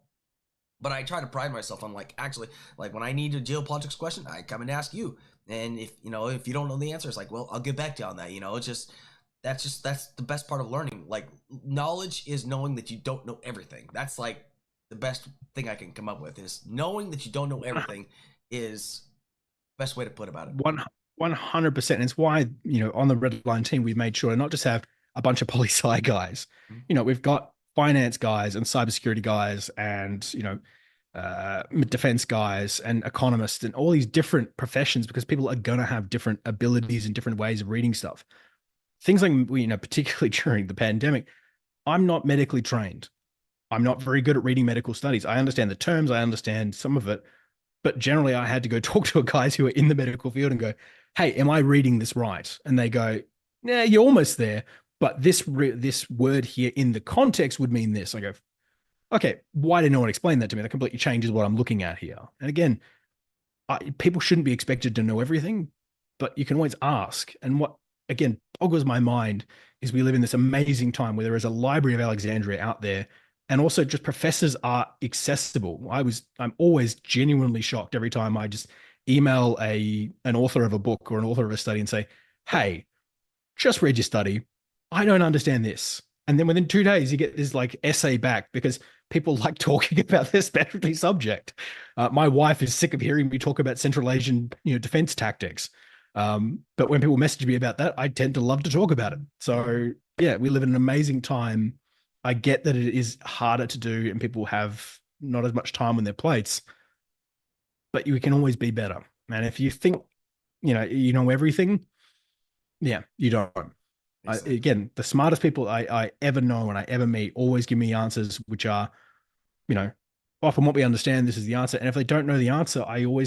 But I try to pride myself on actually when I need a geopolitics question, I come and ask you. And if you don't know the answer, it's like, well, I'll get back to you on that. It's just that's the best part of learning. Like, knowledge is knowing that you don't know everything. That's like the best thing I can come up with, is knowing that you don't know everything is the best way to put about it. 100%. It's why, on the Red Line team, we've made sure to not just have a bunch of poli-sci guys. We've got finance guys and cybersecurity guys and, defense guys and economists and all these different professions, because people are going to have different abilities and different ways of reading stuff. Things like, particularly during the pandemic, I'm not medically trained. I'm not very good at reading medical studies. I understand the terms. I understand some of it. But generally, I had to go talk to guys who are in the medical field and go, hey, am I reading this right? And they go, yeah, you're almost there. But this word here in the context would mean this. I go, okay, why did no one explain that to me? That completely changes what I'm looking at here. And again, people shouldn't be expected to know everything, but you can always ask. And what, again, boggles my mind is we live in this amazing time where there is a Library of Alexandria out there, and also just professors are accessible. I'm always genuinely shocked every time I just email an author of a book or an author of a study and say, hey, just read your study. I don't understand this. And then within 2 days, you get this like essay back because people like talking about their specialty subject. My wife is sick of hearing me talk about Central Asian, defense tactics. But when people message me about that, I tend to love to talk about it. So yeah, we live in an amazing time. I get that it is harder to do and people have not as much time on their plates, but you can always be better. And if you think, you know everything, yeah, you don't. Again, the smartest people I ever know and I ever meet always give me answers which are, from what we understand, this is the answer. And if they don't know the answer, all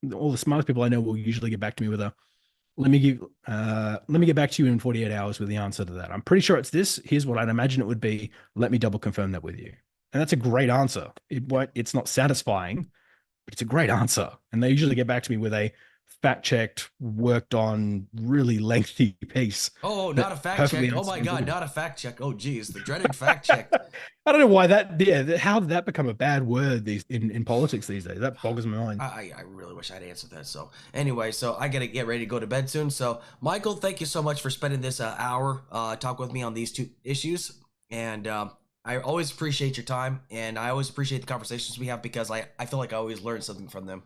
the smartest people I know will usually get back to me with let me get back to you in 48 hours with the answer to that. I'm pretty sure it's this. Here's what I'd imagine it would be. Let me double confirm that with you. And that's a great answer. It's not satisfying, but it's a great answer. And they usually get back to me with a fact-checked, worked on, really lengthy piece. Oh, not a fact check. Oh my God, not a fact check. Oh geez, the dreaded fact check. I don't know why how did that become a bad word in politics these days? That boggles my mind. I really wish I'd answered that. So anyway, so I gotta get ready to go to bed soon. So Michael, thank you so much for spending this hour talk with me on these two issues. And I always appreciate your time, and I always appreciate the conversations we have because I feel like I always learn something from them.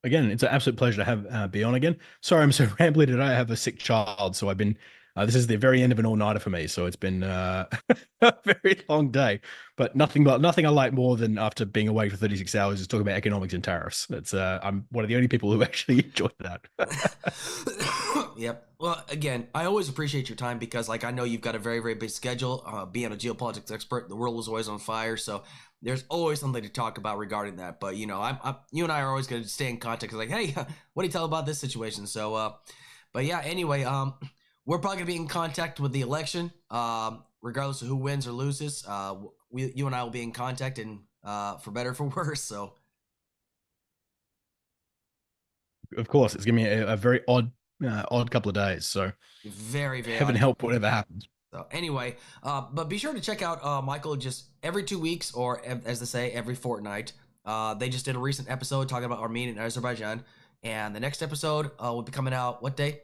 Again, it's an absolute pleasure to have be on again. Sorry, I'm so rambly today. I have a sick child, so I've been. This is the very end of an all-nighter for me, so it's been a very long day. But nothing I like more than after being away for 36 hours is talking about economics and tariffs. That's I'm one of the only people who actually enjoyed that. Yep. Well, again, I always appreciate your time because, I know you've got a very, very big schedule. Being a geopolitics expert, the world is always on fire, so there's always something to talk about regarding that. But you and I are always going to stay in contact. Like, hey, what do you tell about this situation? So, but yeah. Anyway, we're probably going to be in contact with the election, regardless of who wins or loses. You and I will be in contact, and for better or for worse. So, of course, it's gonna be a very odd couple of days. So, very, very heaven help whatever happens. So anyway, but be sure to check out Michael just every 2 weeks, or as they say, every fortnight. They just did a recent episode talking about Armenia and Azerbaijan, and the next episode will be coming out what day?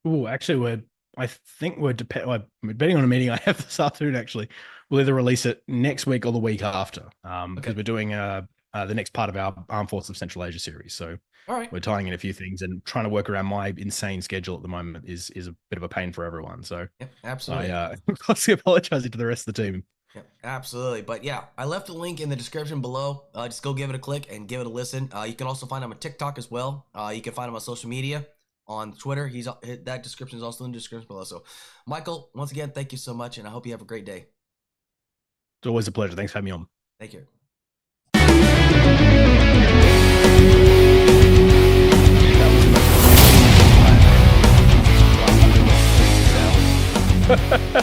Oh, actually, I think we're depending on a meeting I have this afternoon. Actually, we'll either release it next week or the week after, because we're doing the next part of our Armed Forces of Central Asia series. So All right. we're tying in a few things and trying to work around my insane schedule at the moment is a bit of a pain for everyone. So absolutely. I apologizing to the rest of the team. Yeah, absolutely. But yeah, I left a link in the description below. Just go give it a click and give it a listen. You can also find him on TikTok as well. You can find him on social media, on Twitter. That description is also in the description below. So, Michael, once again, thank you so much, and I hope you have a great day. It's always a pleasure. Thanks for having me on. Thank you. That was